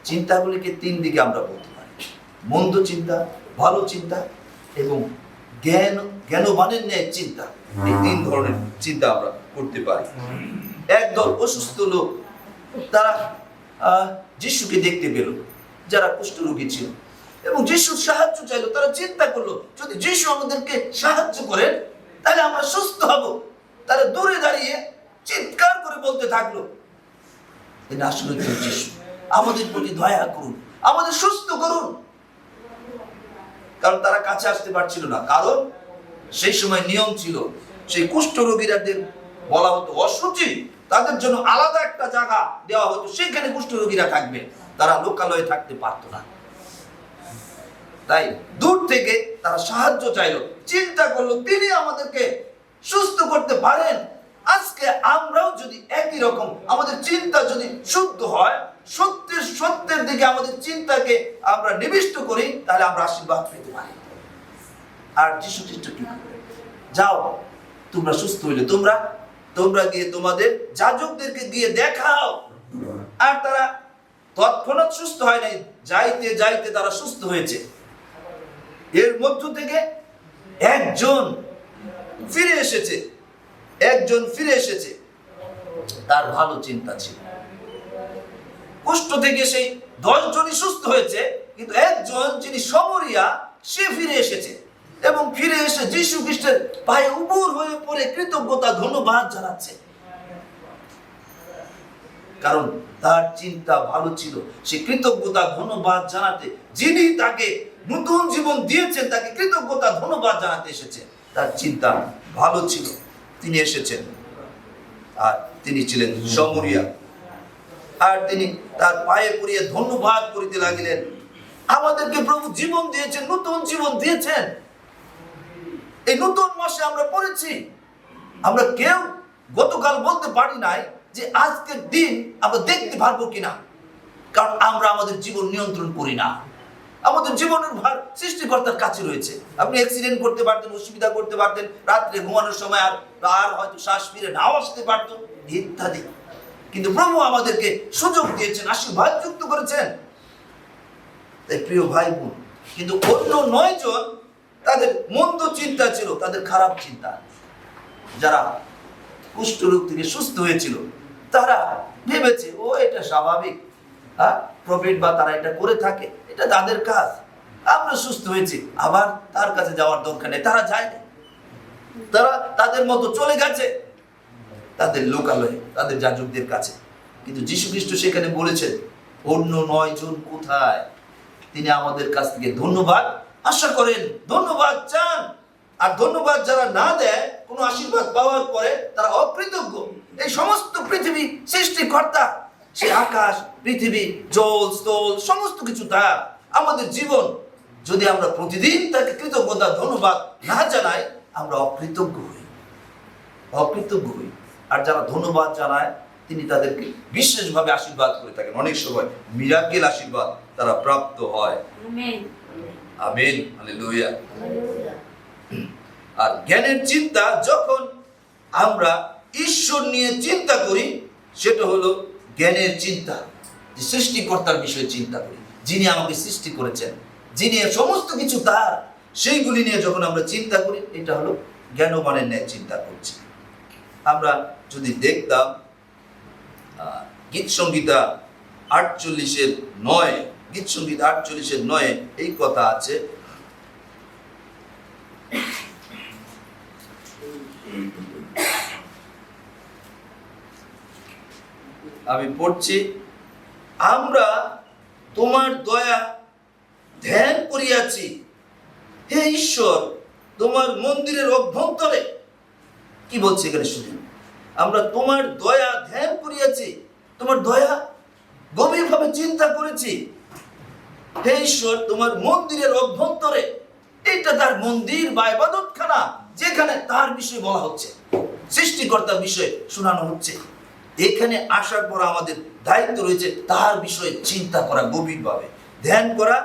চিন্তাগুলিকে 3 দিকে আমরা বলতে পারি, মন্দ চিন্তা, ভালো চিন্তা এবং জ্ঞানবানের ন্যায় চিন্তা। এই 3 ধরনের চিন্তা আমরা করতে পারি। একদল অসুস্থ লোক, তারা যিশুকে দেখতে পেল, যারা কুষ্ঠরোগী ছিল, এবং যিশুর সাহায্য চাইলো। তারা চিন্তা করলো, যদি যিশু আমাদেরকে সাহায্য করেন তাহলে আমরা সুস্থ হব। তারা দূরে দাঁড়িয়ে চিৎকার করে বলতে থাকলো, আসলে যিশু, আমাদের প্রতি দয়া করুন, আমাদের সুস্থ করুন। কারণ তারা কাছে আসতে পারছিল না, কারণ সেই সময় নিয়ম ছিল, সেই কুষ্ঠরোগীদের বলা হতো অশুচি, তাদের জন্য আলাদা একটা জায়গা দেওয়া হতো, সেখানে কুষ্ঠরোগীরা থাকবে, তারা লোকালয়ে থাকতে পারতো না। তাই দূর থেকে তারা সাহায্য চাইলো, চিন্তা করলো তিনি আমাদেরকে সুস্থ করতে পারেন, আজকে আমরাও যদি একই রকম আমাদের চিন্তা যদি শুদ্ধ হয়, সত্যের দিকে আমাদের চিন্তাকে আমরা নিবিষ্ট করি, তাহলে আমরা আশীর্বাদ পেতে পারি। আর যিশু খ্রিস্ট কি করবে? যাও, তোমরা সুস্থ হইলে তোমরা গিয়ে তোমাদের যাজকদেরকে গিয়ে দেখাও। আর তারা তৎক্ষণাৎ সুস্থ হয় নাই, যাইতে যাইতে তারা সুস্থ হয়েছে। এর মধ্য থেকে একজন ফিরে এসেছে। তার ভালো চিন্তা ছিল। কুষ্ঠ থেকে সেই 10 জনই সুস্থ হয়েছে, কিন্তু একজন যিনি সমরিয়া, সে ফিরে এসেছে এবং ফিরে এসে যীশু খ্রিস্টের পায়ে উপুর হয়ে পড়ে কৃতজ্ঞতা ধন্যবাদ জানাচ্ছে। কারণ তার চিন্তা ভালো ছিল। সে কৃতজ্ঞতা ধন্যবাদ জানাতে, যিনি তাকে নতুন জীবন দিয়েছেন, তাকে কৃতজ্ঞতা ধন্যবাদ জানাতে এসেছে। তার চিন্তা ভালো ছিল, তিনি এসেছেন। আর তিনি ছিলেন সমরিয়া। আর তিনি তার পায়ে পড়িয়ে ধন্যবাদ করিতে লাগিলেন। আমাদেরকে প্রভু জীবন দিয়েছেন, নতুন জীবন দিয়েছেন। এই নতুন মাসে আমরা পড়েছি। আমরা কেউ গতকাল বলতে পারি নাই যে আজকের দিন আমরা দেখতে পারবো কিনা, কারণ আমরা আমাদের জীবন নিয়ন্ত্রণ করি না। আমাদের জীবনের ভার সৃষ্টিকর্তার কাছে রয়েছে। আপনি অ্যাক্সিডেন্ট করতে পারতেন, অসুবিধা করতে পারতেন, রাত্রে ঘুমানোর সময় আর হয়তো শ্বাস ফিরে নাও আসতে পারতো, ইত্যাদি। কিন্তু প্রভু আমাদেরকে সুযোগ দিয়েছেন, আশীর্বাদ যুক্ত করেছেন। তাই প্রিয় ভাই বোন, কিন্তু অন্য 9 জন তাদের মন্দ চিন্তা ছিল, তাদের খারাপ চিন্তা। যারা কুষ্ঠরোগ থেকে সুস্থ হয়েছিল, তারা ভেবেছে ও এটা স্বাভাবিক, প্রফিট বা তারা এটা করে থাকে, এটা তাদের কাজ। আমরা সুস্থ হয়েছি, আবার তার কাছে যাওয়ার দরকার নেই। তারা যায় না, তারা তাদের মতো চলে গেছে তাদের লোকালয়ে, তাদের যাজকদের কাছে। কিন্তু যীশু খ্রিস্ট সেখানে বলেছেন, অন্য 9 জন কোথায়? তিনি আমাদের কাছ থেকে ধন্যবাদ আশা করেন, ধন্যবাদ চান। আর ধন্যবাদ যারা না দেয় কোনো আশীর্বাদ পাওয়ার পরে, তারা অকৃতজ্ঞ। এই সমস্ত পৃথিবী সৃষ্টিকর্তা, সে আকাশ, পৃথিবী, জল, স্থল, সমস্ত কিছু তার। আমাদের জীবন যদি আমরা প্রতিদিন তাকে কৃতজ্ঞতা ধন্যবাদ না জানাই, আমরা অকৃতজ্ঞ হই। আর যারা ধন্যবাদ জানায়, তিনি তাদেরকে বিশেষভাবে আশীর্বাদ করে থাকেন। অনেক সময় মিরাকেল আশীর্বাদ তারা প্রাপ্ত হয়। Amen, hallelujah. আর জ্ঞানের চিন্তা, যখন আমরা ঈশ্বর নিয়ে চিন্তা করি, সেটা হলো জ্ঞানের চিন্তা। যে সৃষ্টিকর্তার বিষয়ে চিন্তা করি, যিনি আমাকে সৃষ্টি করেছেন, যিনি সমস্ত কিছু তার, সেইগুলি নিয়ে যখন আমরা চিন্তা করি, এটা হলো জ্ঞানবানের ন্যায় চিন্তা করছি। আমরা যদি দেখতাম গীত সংহিতা 48:9, গীত সংহিতা 48:9 এই কথা আছে, আমি পড়ছি, আমরা তোমার দয়া ধ্যান করিয়াছি হে ঈশ্বর তোমার মন্দিরের অভ্যন্তরে। কি বলছে এখানে শুনুন, আমরা তোমার দয়া ধ্যান করিয়াছি, তোমার দয়া গভীরভাবে চিন্তা করেছি। হে ঈশ্বর তোমার মন্দিরের অভ্যন্তরে, এটা তার মন্দির বা ইবাদতখানা, যেখানে তার বিষয়ে বলা হচ্ছে, সৃষ্টিকর্তার বিষয়ে শোনানো হচ্ছে। এখানে আসার পর আমাদের দায়িত্ব রয়েছে তার বিষয়ে চিন্তা করা, গভীরভাবে ধ্যান করা।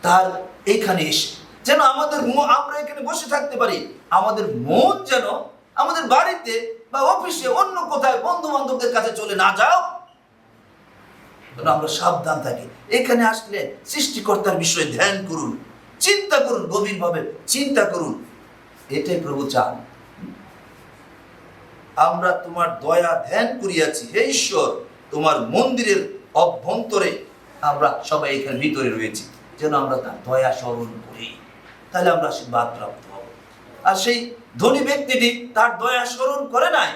তার এখানে এসে যেন আমরা এখানে বসে থাকতে পারি, আমাদের মন যেন আমাদের বাড়িতে বা অফিসে অন্য কোথায় বন্ধু বান্ধবদের কাছে চলে না যাও, আমরা সাবধান থাকি। এখানে আসলে সৃষ্টিকর্তার বিষয়ে ধ্যান করুন, চিন্তা করুন, গভীরভাবে চিন্তা করুন। এটাই প্রভু চান। আমরা তোমার দয়া ধ্যান করিয়াছি হে ঈশ্বর তোমার মন্দিরের অভ্যন্তরে। আমরা সবাই এখানে ভিতরে রয়েছি, যেন আমরা তার দয়া স্মরণ করি, তাহলে আমরা আশীর্বাদ প্রাপ্ত হব। আর সেই ধনী ব্যক্তিটি তার দয়া স্মরণ করে নাই,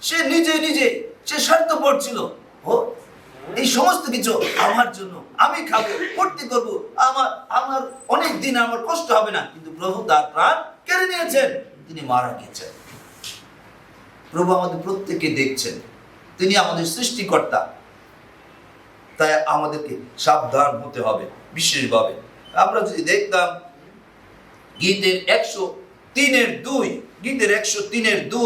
সে নিজে সে স্বার্থপর ছিল। ও এই সমস্ত কিছু আমার জন্য, আমি খাবো, ভর্তি করবো, আমার অনেক দিন আমার কষ্ট হবে না। কিন্তু প্রভু তার প্রাণ কেড়ে নিয়েছেন, তিনি মারা গেছেন। প্রভু আমাদের প্রত্যেককে দেখছেন, তিনি আমাদের সৃষ্টিকর্তা। তাই আমাদেরকে সাবধান হতে হবে বিশেষভাবে। আমরা যদি দেখতাম গীতের 103:2, গীতের 103:2,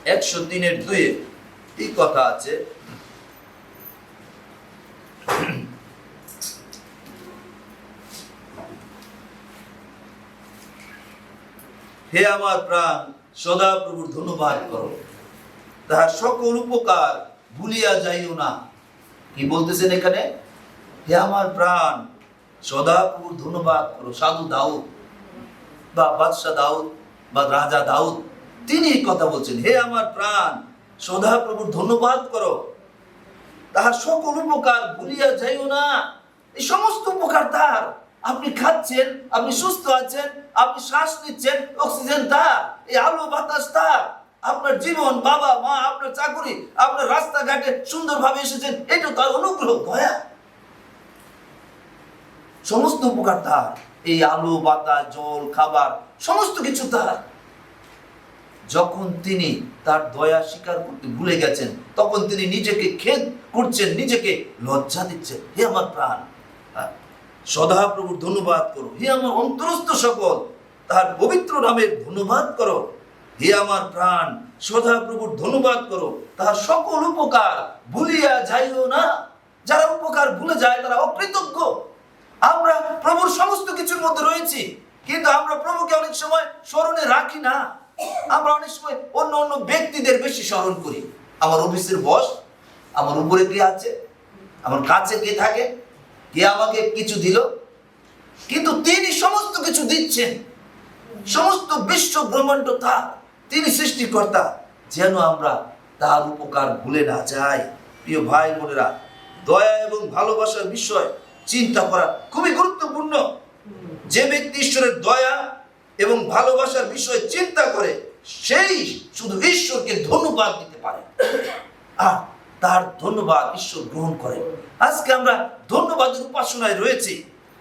103:2 এই কথা আছে, হে আমার প্রাণ সদা প্রভুর ধন্যবাদ করো, তাহার সকল উপকার ভুলিয়া যাইও না। কি বলতেছেন এখানে? হে আমার প্রাণ সদা প্রভুর ধন্যবাদ করো। সাধু দাউদ বা বাদশাহ দাউদ বা রাজা দাউদ তিনি এই কথা বলছেন, হে আমার প্রাণ সদা প্রভুর ধন্যবাদ করো, তাহার সকল উপকার ভুলিয়া যাইও না। এই সমস্ত উপকার তার। আপনি খাচ্ছেন, আপনি সুস্থ আছেন, আপনি শ্বাস নিচ্ছেন, অক্সিজেন তার, এই আলো বাতাস তার, আপনার জীবন, বাবা মা, আপনার চাকরি, আপনার রাস্তাঘাটে সুন্দরভাবে এসেছেন, এটা তার অনুগ্রহ, দয়া। সমস্ত উপকার তার। এই আলো বাতাস জল খাবার সমস্ত কিছু তার। যখন তিনি তার দয়া স্বীকার করতে ভুলে গেছেন, তখন তিনি নিজেকে খেদ করছেন, নিজেকে লজ্জা দিচ্ছেন। হে আমার প্রাণ সদা প্রভুর ধন্যবাদ করো, হে আমার অন্তরস্থ সকল তার পবিত্র নামের ধন্যবাদ করো। হে আমার প্রাণ সদা প্রভুর ধন্যবাদ করো, তার সকল উপকার ভুলিয়া যাইও না। যারা উপকার ভুলে যায় তারা অকৃতজ্ঞ। আমরা প্রভুর সমস্ত কিছুর মধ্যে রয়েছি, কিন্তু আমরা প্রভুকে অনেক সময় স্মরণে রাখি না। আমরা অনেক সময় অন্য অন্য ব্যক্তিদের বেশি স্মরণ করি। আমার অফিসের বস, আমার উপরে কে আছে, আমার কাছে কে থাকে, কে আমাকে কিছু দিল, কিন্তু তিনি সমস্ত কিছু দিচ্ছেন। সমস্ত বিশ্ব ব্রহ্মাণ্ড তার, তিনি সৃষ্টিকর্তা। যেন আমরা তার উপকার ভুলে না যাই। প্রিয় ভাই বোনেরা, দয়া এবং ভালোবাসার বিষয় চিন্তা করা খুবই গুরুত্বপূর্ণ। যে ব্যক্তি ঈশ্বরের দয়া এবং ভালোবাসার বিষয়ে চিন্তা করে, সেই শুধু ঈশ্বরকে ধন্যবাদ দিতে পারে, আর তার ধন্যবাদ ঈশ্বর গ্রহণ করে। আজকে আমরা ধন্যবাদের উপাসনায় রয়েছি,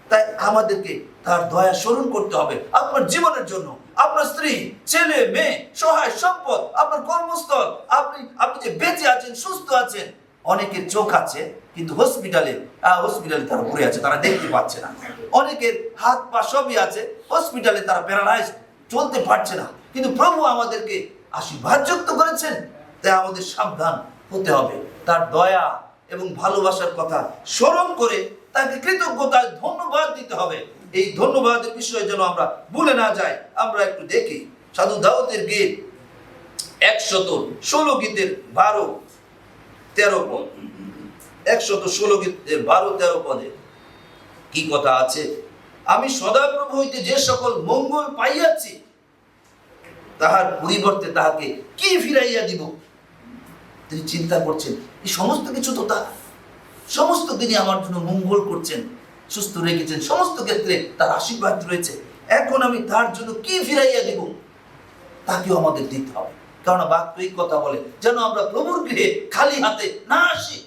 তাই আমাদেরকে তার দয়া স্মরণ করতে হবে। আপনার জীবনের জন্য, আপনার স্ত্রী, ছেলে, মেয়ে, সহায় সম্পদ, আপনার কর্মস্থল, আপনি যে বেঁচে আছেন, সুস্থ আছেন। অনেকের চোখ আছে কিন্তু হসপিটালে তারা পড়ে আছে, তারা দেখতে পাচ্ছে না। অনেকের হাত পা সবই আছে, হসপিটালে তারা প্যারালাইজ, চলতে পারছে না। কিন্তু প্রভু আমাদেরকে আশীর্বাদ যুক্ত করেছেন, তাই আমাদের সাবধান হতে হবে। তার দয়া এবং ভালোবাসার কথা স্মরণ করে তাকে কৃতজ্ঞতায় ধন্যবাদ দিতে হবে। এই ধন্যবাদের বিষয়ে যেন আমরা ভুলে না যাই। আমরা একটু দেখি সাধু দাউদের গীত 116 গীতের 12-13 পদ। 116 গীতের 12-13 পদে কি কথা আছে? আমি সদাপ্রভু হইতে যে সকল মঙ্গল পাইয়াছি, তাহার পরিবর্তে তাহাকে কি ফিরাইয়া দিব? তিনি চিন্তা করছেন, এই সমস্ত কিছু তো তার, সমস্ত তিনি আমার জন্য মঙ্গল করছেন, সুস্থ রেখেছেন, সমস্ত ক্ষেত্রে তার আশীর্বাদ রয়েছে। এখন আমি তার জন্য কি ফিরাইয়া দিব? তাকেও আমাদের দিতে হবে। কারণ বাক্য এই কথা বলে, যেন আমরা প্রভুর গৃহে খালি হাতে না আসি।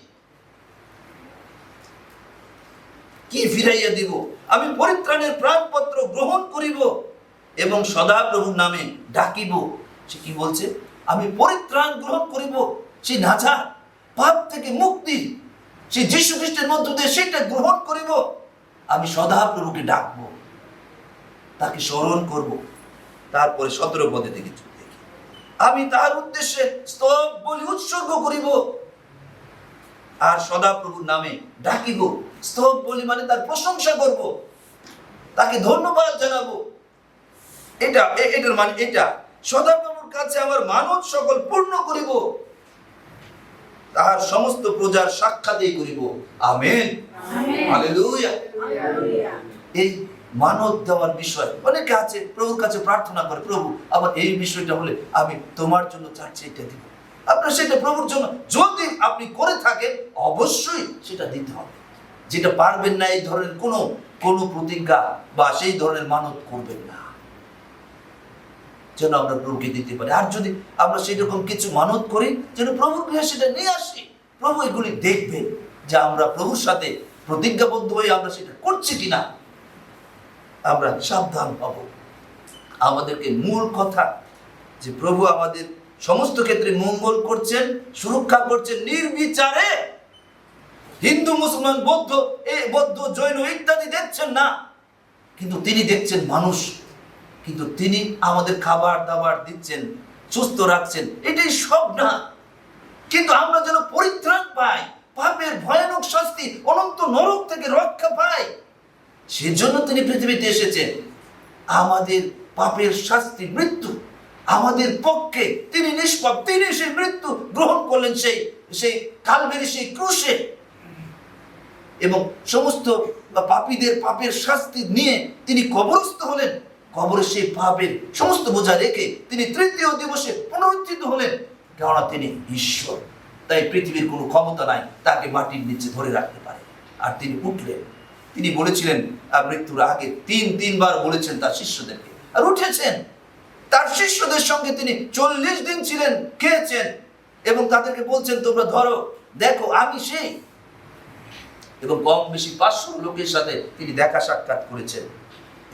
কি ফিরাইয়া দিব? আমি পরিত্রাণের প্রাণপত্র গ্রহণ করিব এবং সদা প্রভুর নামে ডাকিব। সে কি বলছে? আমি পরিত্রাণ গ্রহণ করিব, সেই নাজাত, পাপ থেকে মুক্তি, সেই যীশু খ্রিস্টের মধ্য দিয়ে সেটা গ্রহণ করিব। আমি সদা প্রভুকে ডাকবো, তাকে স্মরণ করব। তারপরে 17 পদে দেখি, আমি তার উদ্দেশ্যে স্তব বলি উৎসর্গ করিব আর সদা প্রভুর নামে ডাকিব। স্তব বলি মানে তার প্রশংসা করব, তাকে ধন্যবাদ জানাবো। এটার মানে এটা, সদা প্রভুর কাছে আমার মানব সকল পূর্ণ করিব, তাহার সমস্ত প্রজার সাক্ষাৎই করিব। Amen, hallelujah. এই মানত দেওয়ার বিষয় অনেকে আছে, প্রভুর কাছে প্রার্থনা করে, প্রভু আমার এই বিষয়টা হলে আমি তোমার জন্য চাচ্ছি, এটা দিব। আপনার সেটা প্রভুর জন্য যদি আপনি করে থাকেন, অবশ্যই সেটা দিতে হবে। যেটা পারবেন না, এই ধরনের কোনো প্রতিজ্ঞা বা সেই ধরনের মানত করবেন না, যেন আমরা প্রভুকে দিতে পারি। আর যদি আমরা সেই রকম কিছু মানত করি, যেন প্রভুর গৃহে সেটা নিয়ে আসি। প্রভু এগুলি দেখবেন যে আমরা প্রভুর সাথে প্রতিজ্ঞাবদ্ধ হয়ে আমরা সেটা করছি কিনা। আমরা সাবধান হব। আমাদেরকে মূল কথা যে প্রভু আমাদের সমস্ত ক্ষেত্রে মঙ্গল করছেন, সুরক্ষা করছেন নির্বিচারে। হিন্দু, মুসলমান, বৌদ্ধ, জৈন ইত্যাদি দেখছেন না, কিন্তু তিনি দেখছেন মানুষ। কিন্তু তিনি আমাদের খাবার দাবার দিচ্ছেন, সুস্থ রাখছেন, এটাই সব না। কিন্তু আমরা যেন পরিত্রাণ পাই, পাপের ভয়ানক শাস্তি, অনন্ত নরক থেকে রক্ষা পাই, সেজন্য তিনি পৃথিবীতে এসেছেন। আমাদের পাপের শাস্তি মৃত্যু, আমাদের পক্ষে তিনি নিষ্পাপ, তিনি সেই মৃত্যু গ্রহণ করলেন সেই কালভারি, সেই ক্রুশে। এবং সমস্ত পাপীদের পাপের শাস্তি নিয়ে তিনি কবরস্থ হলেন। কবরে সেই পাপের সমস্ত বোঝা রেখে তিনি তৃতীয় দিবসে পুনরুত্থিত হলেন, কেননা তিনি ঈশ্বর। তাই পৃথিবীর কোনো ক্ষমতা নাই তাকে মাটির নিচে ধরে রাখতে পারে। আর তিনি উঠলেন। তিনি বলেছিলেন মৃত্যুর আগে তিনবার বলেছেন তার শিষ্যদেরকে, আর উঠেছেন। তার শিষ্যদের সঙ্গে তিনি 40 দিন ছিলেন, খেয়েছেন, এবং তাদেরকে বলছেন তোমরা ধরো, দেখো আমি সেই। এবং কম বেশি 500 লোকের সাথে তিনি দেখা সাক্ষাৎ করেছেন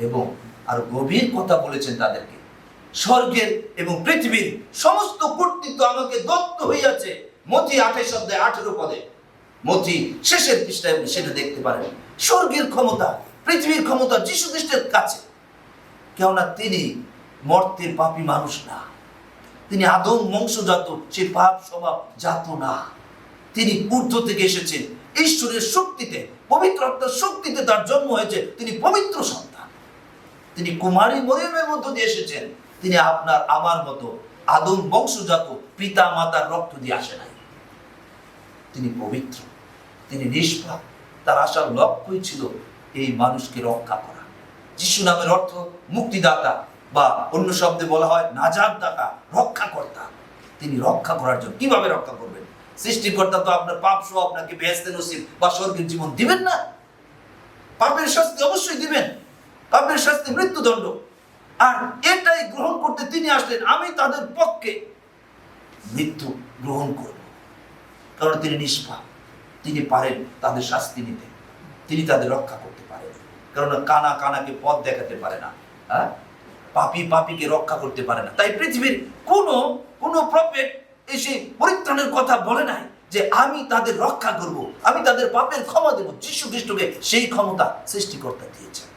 এবং আর গভীর কথা বলেছেন তাদেরকে। স্বর্গের এবং পৃথিবীর সমস্ত কর্তৃত্ব আমাকে দত্ত হইয়াছে। মথি 28 পদে, মথি শেষের পৃষ্ঠায় সেটা দেখতে পারেন। স্বর্গের ক্ষমতা, পৃথিবীর ক্ষমতা যীশু খ্রিস্টের কাছে। কেননা তিনি মর্তের পাপী মানুষ না, তিনি আদম বংশজাত, সে পাপ স্বভাব জাত না। তিনি ঊর্ধ্ব থেকে এসেছেন, ঈশ্বরের শক্তিতে, পবিত্র আত্মার শক্তিতে তার জন্ম হয়েছে। তিনি পবিত্র সন্তান, তিনি কুমারী মরিয়মের মধ্য দিয়ে এসেছেন। তিনি আপনার আমার মতো আদম বংশজাত, পিতা মাতার রক্ত দিয়ে আসে নাই। তিনি পবিত্র, তিনি নিষ্পাপ। তার আসার লক্ষ্যই ছিল এই মানুষকে রক্ষা করা। যিশু নামের অর্থ মুক্তিদাতা, বা অন্য শব্দে বলা হয় নাজাতদাতা, রক্ষাকর্তা। তিনি রক্ষা করার জন্য। কিভাবে রক্ষা করবেন? সৃষ্টিকর্তা তো আপনার পাপ সহ আপনাকে বেহেশতে নসিব বা স্বর্গের জীবন দিবেন না। পাপের শাস্তি অবশ্যই দিবেন, পাপের শাস্তি মৃত্যুদণ্ড। আর এটাই গ্রহণ করতে তিনি আসলেন। আমি তাদের পক্ষে মৃত্যু গ্রহণ করব, কারণ তিনি নিষ্পাপ, তিনি পারেন তাদের শাস্তি নিতে, তিনি তাদের রক্ষা করতে পারেন। কারণ কানাকে পথ দেখাতে পারে না, পাপীকে রক্ষা করতে পারে না। তাই পৃথিবীর কোনো প্রফেট এসে পরিত্রাণের কথা বলে নাই যে আমি তাদের রক্ষা করব, আমি তাদের পাপের ক্ষমা দেব। যীশু খ্রিস্টকে সেই ক্ষমতা সৃষ্টিকর্তা দিয়েছেন,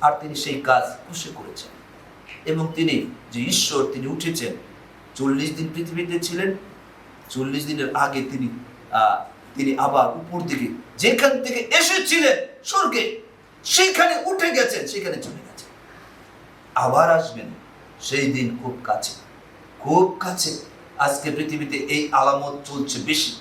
আর তিনি সেই কাজ খুশি করেছেন। এবং তিনি যে ঈশ্বর, তিনি উঠেছেন। 40 দিন পৃথিবীতে ছিলেন। 40 দিনের আগে তিনি আবার উপর দিকে, যেখান থেকে এসেছিলেন স্বর্গে, সেখানে উঠে গেছেন, সেখানে চলে গেছেন। আবার আসবেন, সেই দিন খুব কাছে, খুব কাছে। আজকে পৃথিবীতে এই আলামত চলছে বেশি।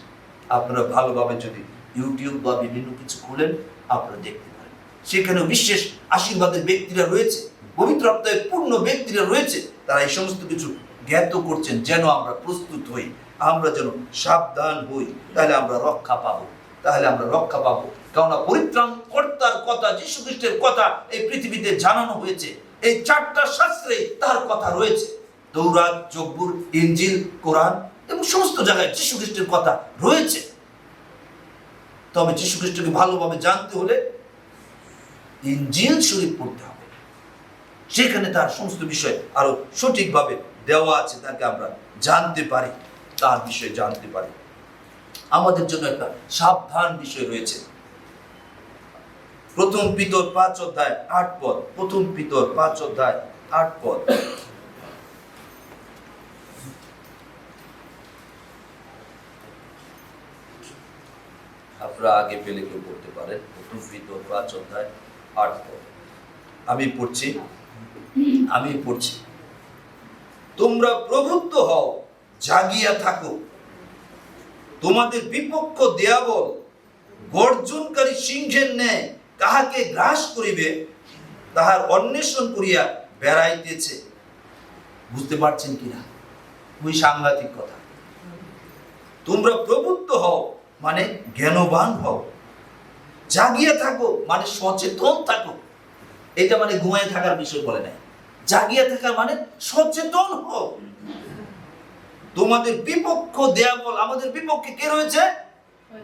আপনারা ভালোভাবে যদি ইউটিউব বা বিভিন্ন কিছু খুলেন, আপনারা দেখতে পারেন। সেখানে বিশেষ আশীর্বাদের ব্যক্তিরা রয়েছে, পবিত্র আত্মায় পূর্ণ ব্যক্তিরা রয়েছে। তারা এই সমস্ত কিছু জ্ঞাত করছেন যেন আমরা প্রস্তুত হই, আমরা যেন সাবধান হই। তাহলে আমরা রক্ষা পাবো, তাহলে আমরা রক্ষা পাবো। কেননা পরিত্রাণ কর্তার কথা, যীশু খ্রিস্টের কথা এই পৃথিবীতে জানানো হয়েছে। এই 4টা শাস্ত্রে তার কথা রয়েছে। তৌরাত, জব্বুর, ইনজিল, কোরআন এবং সমস্ত জায়গায় যীশু খ্রিস্টের কথা রয়েছে। তবে যীশু খ্রিস্টকে ভালোভাবে জানতে হলে ইনজিল শরীফ পড়তে হবে। সেখানে তার সমস্ত বিষয় আরো সঠিকভাবে দেওয়া আছে, তাকে আমরা জানতে পারি, তার বিষয়ে জানতে পারি। আমাদের জন্য একটা সাবধান বিষয় রয়েছে। 1 পিতর 5:8 পদ, 1 পিতর 5:8 পদ। আপনারা আগে পেলে কেউ পড়তে পারেন। 1 পিতর 5:8 পদ। আমি পড়ছি। তোমরা প্রভুত্ব হও, জাগিয়া থাকো। তোমাদের বিপক্ষ দেয়াবল গর্জনকারী সিংহের ন্যায় কাহাকে গ্রাস করিবে তাহার অন্বেষণ করিয়া বেড়াইতেছে। বুঝতে পারছেন কিনা? খুবই সাংঘাতিক কথা। তোমরা প্রভুত্ব হও মানে জ্ঞানবান হও, জাগিয়া থাকো মানে সচেতন থাকো। এটা মানে ঘুমায় থাকার বিষয় বলে নাই। জাগিয়া থাকা মানে সচেতন হও। তোমাদের বিপক্ষ দেয়াবল, আমাদের বিপক্ষে কে রয়েছে?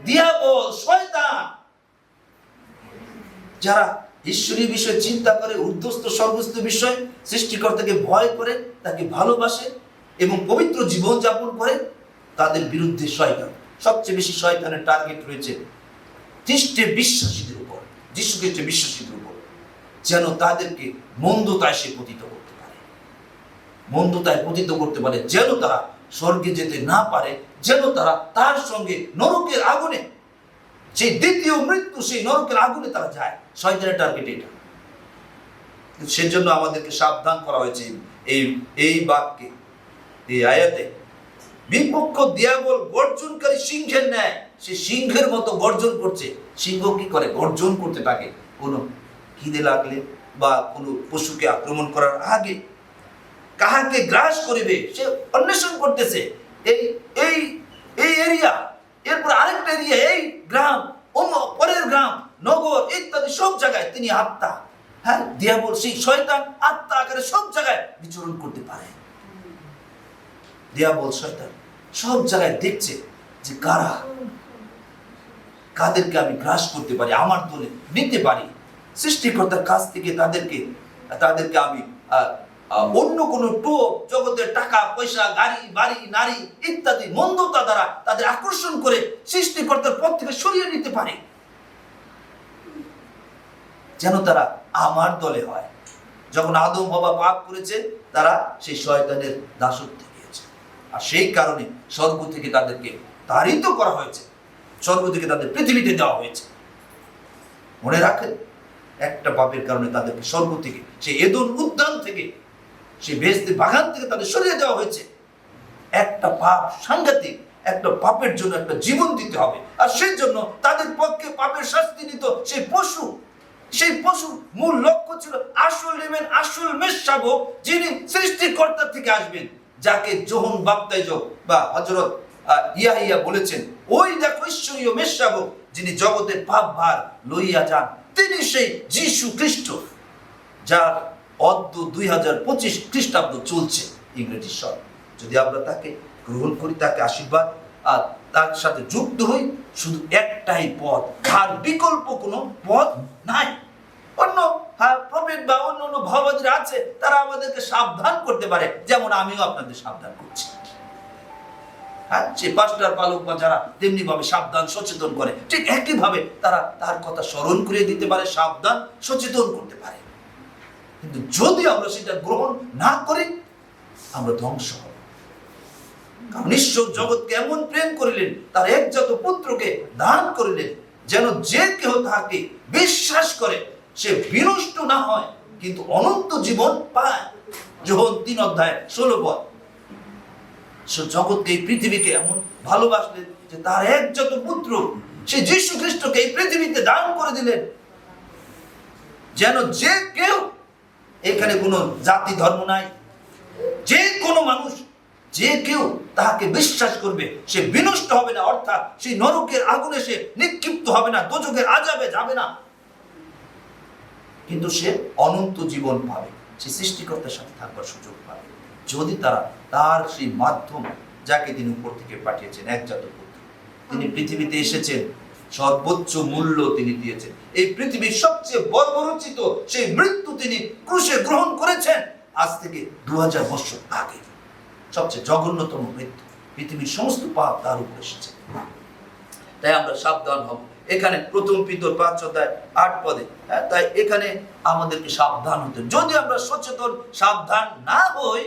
দিয়াবল, শয়তান। যারা ঈশ্বরীয় বিষয় চিন্তা করে, ঊর্ধ্বস্থ সর্বস্থ বিষয়, সৃষ্টিকর্তাকে ভয় করে, তাকে ভালোবাসে এবং পবিত্র জীবন যাপন করে, তাদের বিরুদ্ধে শয়তান। সবচেয়ে বেশি শয়তানের টার্গেট রয়েছে খ্রিস্টে বিশ্বাসীদের উপর, যীশু খ্রিস্টে বিশ্বাসীদের উপর, যেন তাদেরকে মন্দতায় সে পতিত করতে পারে। মন্দতায় পতিত করতে পারে, যেন তারা স্বর্গে যেতে না পারে, যেন তারা তার সঙ্গে নরকের আগুনে, সেই দ্বিতীয় মৃত্যু, সেই নরকের আগুনে তারা যায়। শয়তানের টার্গেট এটা। সেজন্য আমাদেরকে সাবধান করা হয়েছে এই বাক্যে, এই আয়াতে। বিপক্ষ দিয়াবল গর্জনকারী সিংহের ন্যায়, সে সিংহের মতো গর্জন করছে। সিংহ কি করে? গর্জন করতে থাকে কোনো খিদে লাগলে বা কোনো পশুকে আক্রমণ করার আগে। কাহাকে গ্রাস করিবে সে অন্বেষণ করতেছে। এই এই এই এরিয়া, এরপর আরেকটা এরিয়া, এই গ্রাম, পরের গ্রাম, নগর ইত্যাদি সব জায়গায় তিনি আত্মা, হ্যাঁ, দিয়াবল সেই শয়তান আত্মা আকারে সব জায়গায় বিচরণ করতে পারে। দিয়াবল শয়তান সব জায়গায় দেখছে যে কাদেরকে আমি গ্রাস করতে পারি, আমার দলে নিতে পারি। সৃষ্টিকর্তার কাছ থেকে তাদেরকে আমি অন্য কোন টোপ, জগতের টাকা পয়সা, গাড়ি বাড়ি, নারী ইত্যাদি মন্দতা দ্বারা তাদের আকর্ষণ করে সৃষ্টিকর্তার পথ থেকে সরিয়ে নিতে পারে, যেন তারা আমার দলে হয়। যখন আদম হওয়া পাপ করেছে, তারা সেই শয়তানের দাসত্বে গিয়েছে। আর সেই কারণে স্বর্গ থেকে তাদেরকে তাড়িত করা হয়েছে, স্বর্গ থেকে তাদের পৃথিবীতে দেওয়া হয়েছে। মনে রাখেন, একটা পাপের কারণে তাদেরকে স্বর্গ থেকে, সেই এদন উদ্যান থেকে, সেই বেহেশতের বাগান থেকে তাদের সরিয়ে দেওয়া হয়েছে। একটা পাপ সাংঘাতিক, একটা পাপের জন্য একটা জীবন দিতে হবে। আর সেই জন্য তাদের পক্ষে পাপের শাস্তি নিত সেই পশু। সেই পশুর মূল লক্ষ্য ছিল আসল নেবেন, আসল মেষশাবক, যিনি সৃষ্টিকর্তা থেকে আসবেন, যাকে যোহন বাপ্তাইজক বা হযরত ইয়াহিয়া বলেছেন, ওই দেখো ঈশ্বরীয় মেষশাবক, যিনি জগতের পাপ ভার লইয়া যান। তিনি সেই যীশু খ্রিস্ট, যার অদ্য 2025 খ্রিস্টাব্দ চলছে ইংরেজি সন। যদি আমরা তাকে গ্রহণ করি, তাকে আশীর্বাদ আর তার সাথে যুক্ত হই, শুধু একটাই পথ, আর বিকল্প কোনো পথ নাই। অন্য প্রফেট বা অন্য ভাববাদীরা আছে, তারা আমাদেরকে সাবধান করতে পারে, যেমন আমিও আপনাদের সাবধান করছি। হ্যাঁ, সে পাস্টার পালক বা যারা তেমনি ভাবে সাবধান সচেতন করে, ঠিক একই ভাবে তারা তার কথা স্মরণ করিয়ে দিতে পারে, সাবধান সচেতন করতে পারে। কিন্তু যদি আমরা সেটা গ্রহণ না করি, আমরা ধ্বংস হব। কারণ ঈশ্বর জগৎকে এমন প্রেম করিলেন, তার একজাত পুত্রকে দান করিলেন, যেন যে কেউ তাকে বিশ্বাস করে সে বিনষ্ট না হয়, কিন্তু অনন্ত জীবন পায়। যোহন 3:16। সে জগৎকে, এই পৃথিবীকে এমন ভালোবাসলেন যে তার একজাত পুত্র, সে যীশু খ্রিস্টকে এই পৃথিবীতে দান করে দিলেন, যেন যে কেউ, এখানে কোনো জাতি ধর্ম নাই, যে কোনো মানুষ, যে কেউ তাহাকে বিশ্বাস করবে সে বিনষ্ট হবে না, অর্থাৎ সেই নরকের আগুনে সে নিক্ষিপ্ত হবে না, দোজখের আযাবে যাবে না, কিন্তু সে অনন্ত জীবন পাবে, সে সৃষ্টিকর্তার সাথে থাকবার সুযোগ পাবে, যদি তারা তার সেই মাধ্যম, যাকে তিনি উপর থেকে পাঠিয়েছেন, একজাত পুত্র, তিনি পৃথিবীতে এসেছেন, সর্বোচ্চ মূল্য তিনি দিয়েছেন, এই পৃথিবীর সবচেয়ে বর্বরচিত সেই মৃত্যু তিনি ক্রুশে গ্রহণ করেছেন আজ থেকে 2000 বছর আগে। সবচেয়ে জঘন্যতম মৃত্যু, পৃথিবীর সমস্ত পাপ তার উপর এসেছে। তাই আমরা সাবধান হব। এখানে 1 পিতর 5:8 তাই এখানে আমাদেরকে সাবধান হতে। যদি আমরা সচেতন সাবধান না হই,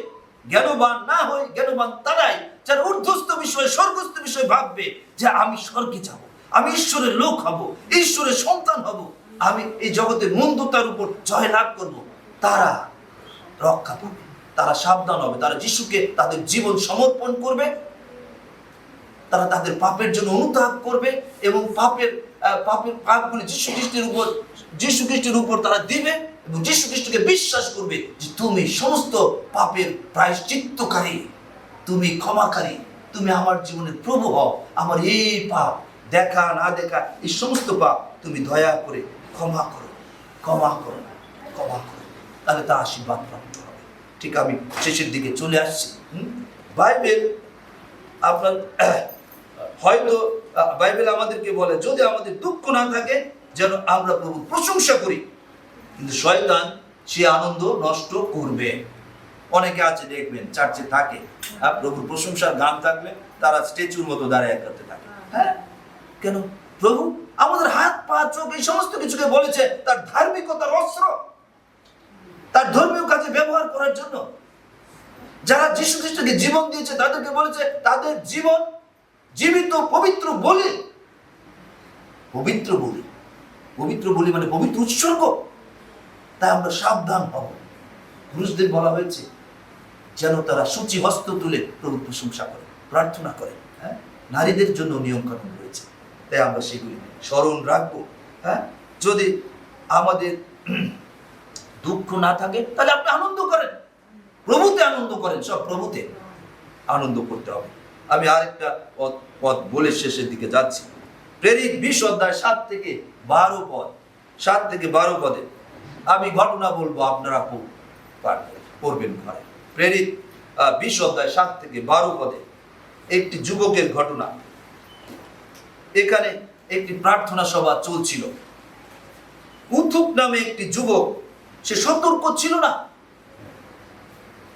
জ্ঞানবান না হই, জ্ঞানবান তারাই যারা ঊর্ধ্বস্থ বিষয়, স্বর্গস্থ বিষয় ভাববে যে আমি স্বর্গে যাব, আমি ঈশ্বরের লোক হব, ঈশ্বরের সন্তান হব, আমি এই জগতের মন্দতার উপর জয় লাভ করব, তারা রক্ষা পাবে, তারা সাবধান হবে, তারা যিশুকে তাদের জীবন সমর্পণ করবে, তারা তাদের পাপের জন্য অনুতাপ করবে এবং পাপগুলি যিশু খ্রিস্টের উপর তারা দিবে এবং যিশু খ্রিস্টকে বিশ্বাস করবে যে তুমি সমস্ত পাপের প্রায়শ্চিত্তকারী, তুমি ক্ষমাকারী, তুমি আমার জীবনের প্রভু হও, আমার এই পাপ, দেখা না দেখা এই সমস্ত পাপ তুমি দয়া করে ক্ষমা করো, ক্ষমা করো, ক্ষমা করো, তাহলে তার আশীর্বাদ প্রাপ্ত হবে। ঠিক, আমি শেষের দিকে চলে আসছি। বাইবেল আপনার হয়তো বাইবেল আমাদেরকে বলে, যদি আমাদের দুঃখ না থাকে যেন আমরা প্রভুর প্রশংসা করি, কিন্তু শয়তান সে আনন্দ নষ্ট করবে। অনেকে আছে দেখবেন চার্চে থাকে, প্রভুর প্রশংসার গান থাকলে তারা স্ট্যাচুর মতো দাঁড়ায় করতে থাকে। হ্যাঁ, কেন? প্রভু আমাদের হাত পা চোখ এই সমস্ত কিছুকে বলেছে তার ধার্মিকতার অস্ত্র, তার ধর্মীয় কাজে ব্যবহার করার জন্য। যারা যীশু খ্রিস্টকে জীবন দিয়েছে তাদেরকে বলেছে তাদের জীবন জীবিত পবিত্র বলি। পবিত্র বলি, পবিত্র বলি মানে পবিত্র উৎসর্গ। তাই আমরা সাবধান হব। পুরুষদের বলা হয়েছে যেন তারা সূচি হস্ত তুলে প্রভুর প্রশংসা করে, প্রার্থনা করে। হ্যাঁ, নারীদের জন্য নিয়ম কানুন রয়েছে, তাই আমরা সেগুলি স্মরণ রাখবো। হ্যাঁ, যদি আমাদের দুঃখ না থাকে তাহলে আপনি আনন্দ করেন, প্রভুতে আনন্দ করেন, সব প্রভুতে আনন্দ করতে হবে। আমি আরেকটা পদ বলে শেষের দিকে যাচ্ছি। প্রেরিত 20 অধ্যায় 7 থেকে 12 পদ, 7 থেকে 12 পদে আমি ঘটনা বলবো, আপনারা পড়বেন ঘরে। প্রেরিত 20 অধ্যায় 7 থেকে 12 পদে একটি যুবকের ঘটনা। এখানে একটি প্রার্থনা সভা চলছিল। উথুক নামে একটি যুবক, সে সতর্ক ছিল না,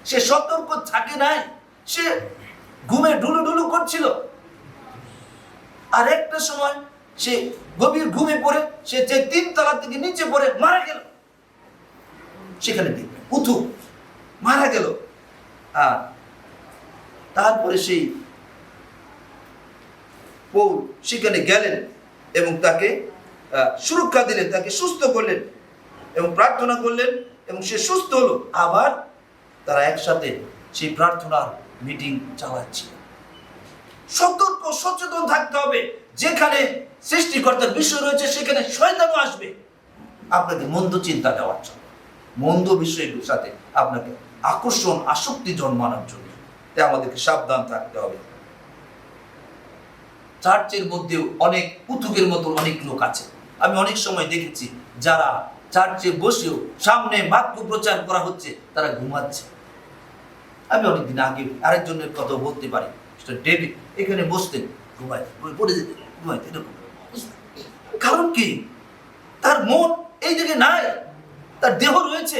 সে সতর্ক থাকে নাই, সে ঘুমে ঢুলুঢুলু করছিল। আর একটা সময় সে গভীর ঘুমে পড়ে সে যে 3 তলা থেকে নিচে পড়ে মারা গেল। সেখানে দেখবে উথুক মারা গেল। আর তারপরে সেই পৌল সেখানে গেলেন এবং তাকে সুরক্ষা দিলেন, তাকে সুস্থ করলেন এবং প্রার্থনা করলেন এবং সে সুস্থ হলো। আবার তারা একসাথে সেই প্রার্থনার মিটিং চালাচ্ছিল। সতর্ক সচেতন থাকতে হবে। যেখানে সৃষ্টিকর্তার বিষয় রয়েছে সেখানে শয়তানও আসবে আপনাকে মন্দ চিন্তা দেওয়ার জন্য, মন্দ বিষয়গুলোর সাথে আপনাকে আকর্ষণ আসক্তি জন্মানোর জন্য। তাই আমাদেরকে সাবধান থাকতে হবে। চার্চের মধ্যেও অনেক উথুকের মতো অনেক লোক আছে। আমি অনেক সময় দেখেছি যারা চার্চে বসেও সামনে বাক্য প্রচার করা হচ্ছে তারা ঘুমাচ্ছে। আমি অনেকদিন আগে আরেকজনের কথা বলতে পারি, ডেভিড এখানে বসতেন, ঘুমায় পড়ে যেতেন, ঘুমাইতে এরকম। কারণ কি? তার মন এই দিকে নাই, তার দেহ রয়েছে।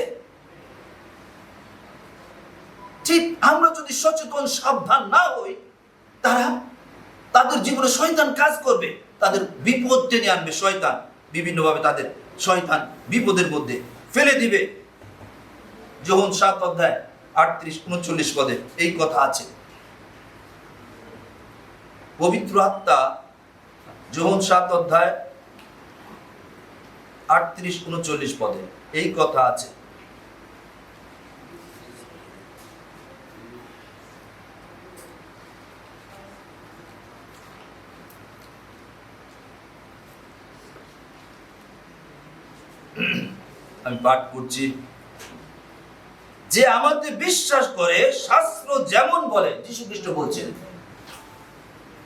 ঠিক আমরা যদি সচেতন সাবধান না হই, তাদের জীবনে শয়তান কাজ করবে, তাদের বিপদ টেনে আনবে। শয়তান বিভিন্নভাবে তাদের শয়তান বিপদের মধ্যে ফেলে দিবে। যোহন 7 অধ্যায় 38-39 পদে এই কথা আছে। পবিত্র আত্মা যোহন 7 অধ্যায় 38-39 পদে এই কথা আছে। আমি পাঠ করছি। যে আমাদের বিশ্বাস করে শাস্ত্র যেমন বলে, যীশু খ্রিস্ট বলছেন,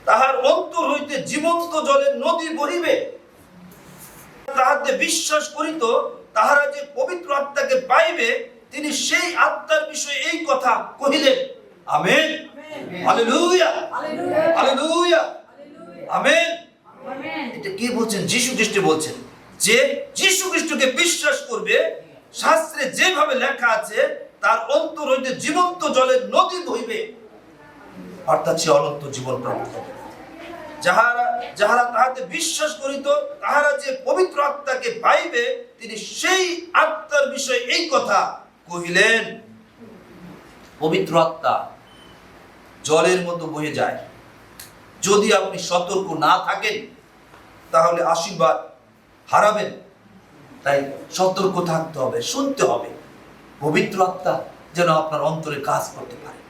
তাহার অন্তর হইতে জীবন্ত জলের নদী বহিবে। তাহাতে বিশ্বাস করিত তাহারা যে পবিত্র আত্মাকে পাইবে, তিনি সেই আত্মার বিষয়ে এই কথা কহিলেন। Amen, hallelujah, hallelujah, amen. এটা কি বলছেন? যীশু খ্রিস্ট বলছেন যে যীশু খ্রিস্টকে বিশ্বাস করবে, শাস্ত্রে যেভাবে লেখা আছে তার অন্তর হইতে জীবন্ত জলের নদী বহিবে, অর্থাৎ সে অনন্ত জীবন প্রাপ্ত হবে। যাহারা তাহাতে বিশ্বাস করিত তাহারা যে পবিত্র আত্মাকে পাইবে, তিনি সেই আত্মার বিষয়ে এই কথা কহিলেন। পবিত্র আত্মা জলের মতো বয়ে যায়। যদি আপনি সতর্ক না থাকেন তাহলে আশীর্বাদ হারাবেন। তাই সতর্ক থাকতে হবে, শুনতে হবে। পবিত্র আত্মা যেন আপনার অন্তরে কাজ করতে পারে।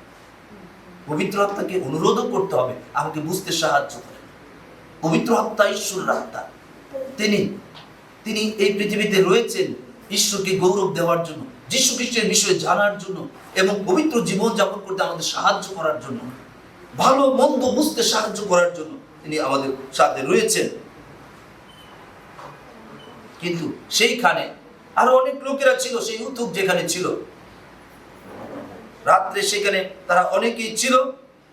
পবিত্র আত্মাকে অনুরোধও করতে হবে, আমাকে বুঝতে সাহায্য করেন। পবিত্র আত্মা ঈশ্বরের আত্মা। তিনি এই পৃথিবীতে রয়েছেন ঈশ্বরকে গৌরব দেওয়ার জন্য, যীশু খ্রিস্টের বিষয়ে জানার জন্য এবং পবিত্র জীবন যাপন করতে আমাদের সাহায্য করার জন্য, ভালো মন্দ বুঝতে সাহায্য করার জন্য তিনি আমাদের সাথে রয়েছেন। কিন্তু সেইখানে আরো অনেক লোকেরা ছিল, সেই উথুক যেখানে ছিল রাত্রে, সেখানে তারা অনেকেই ছিল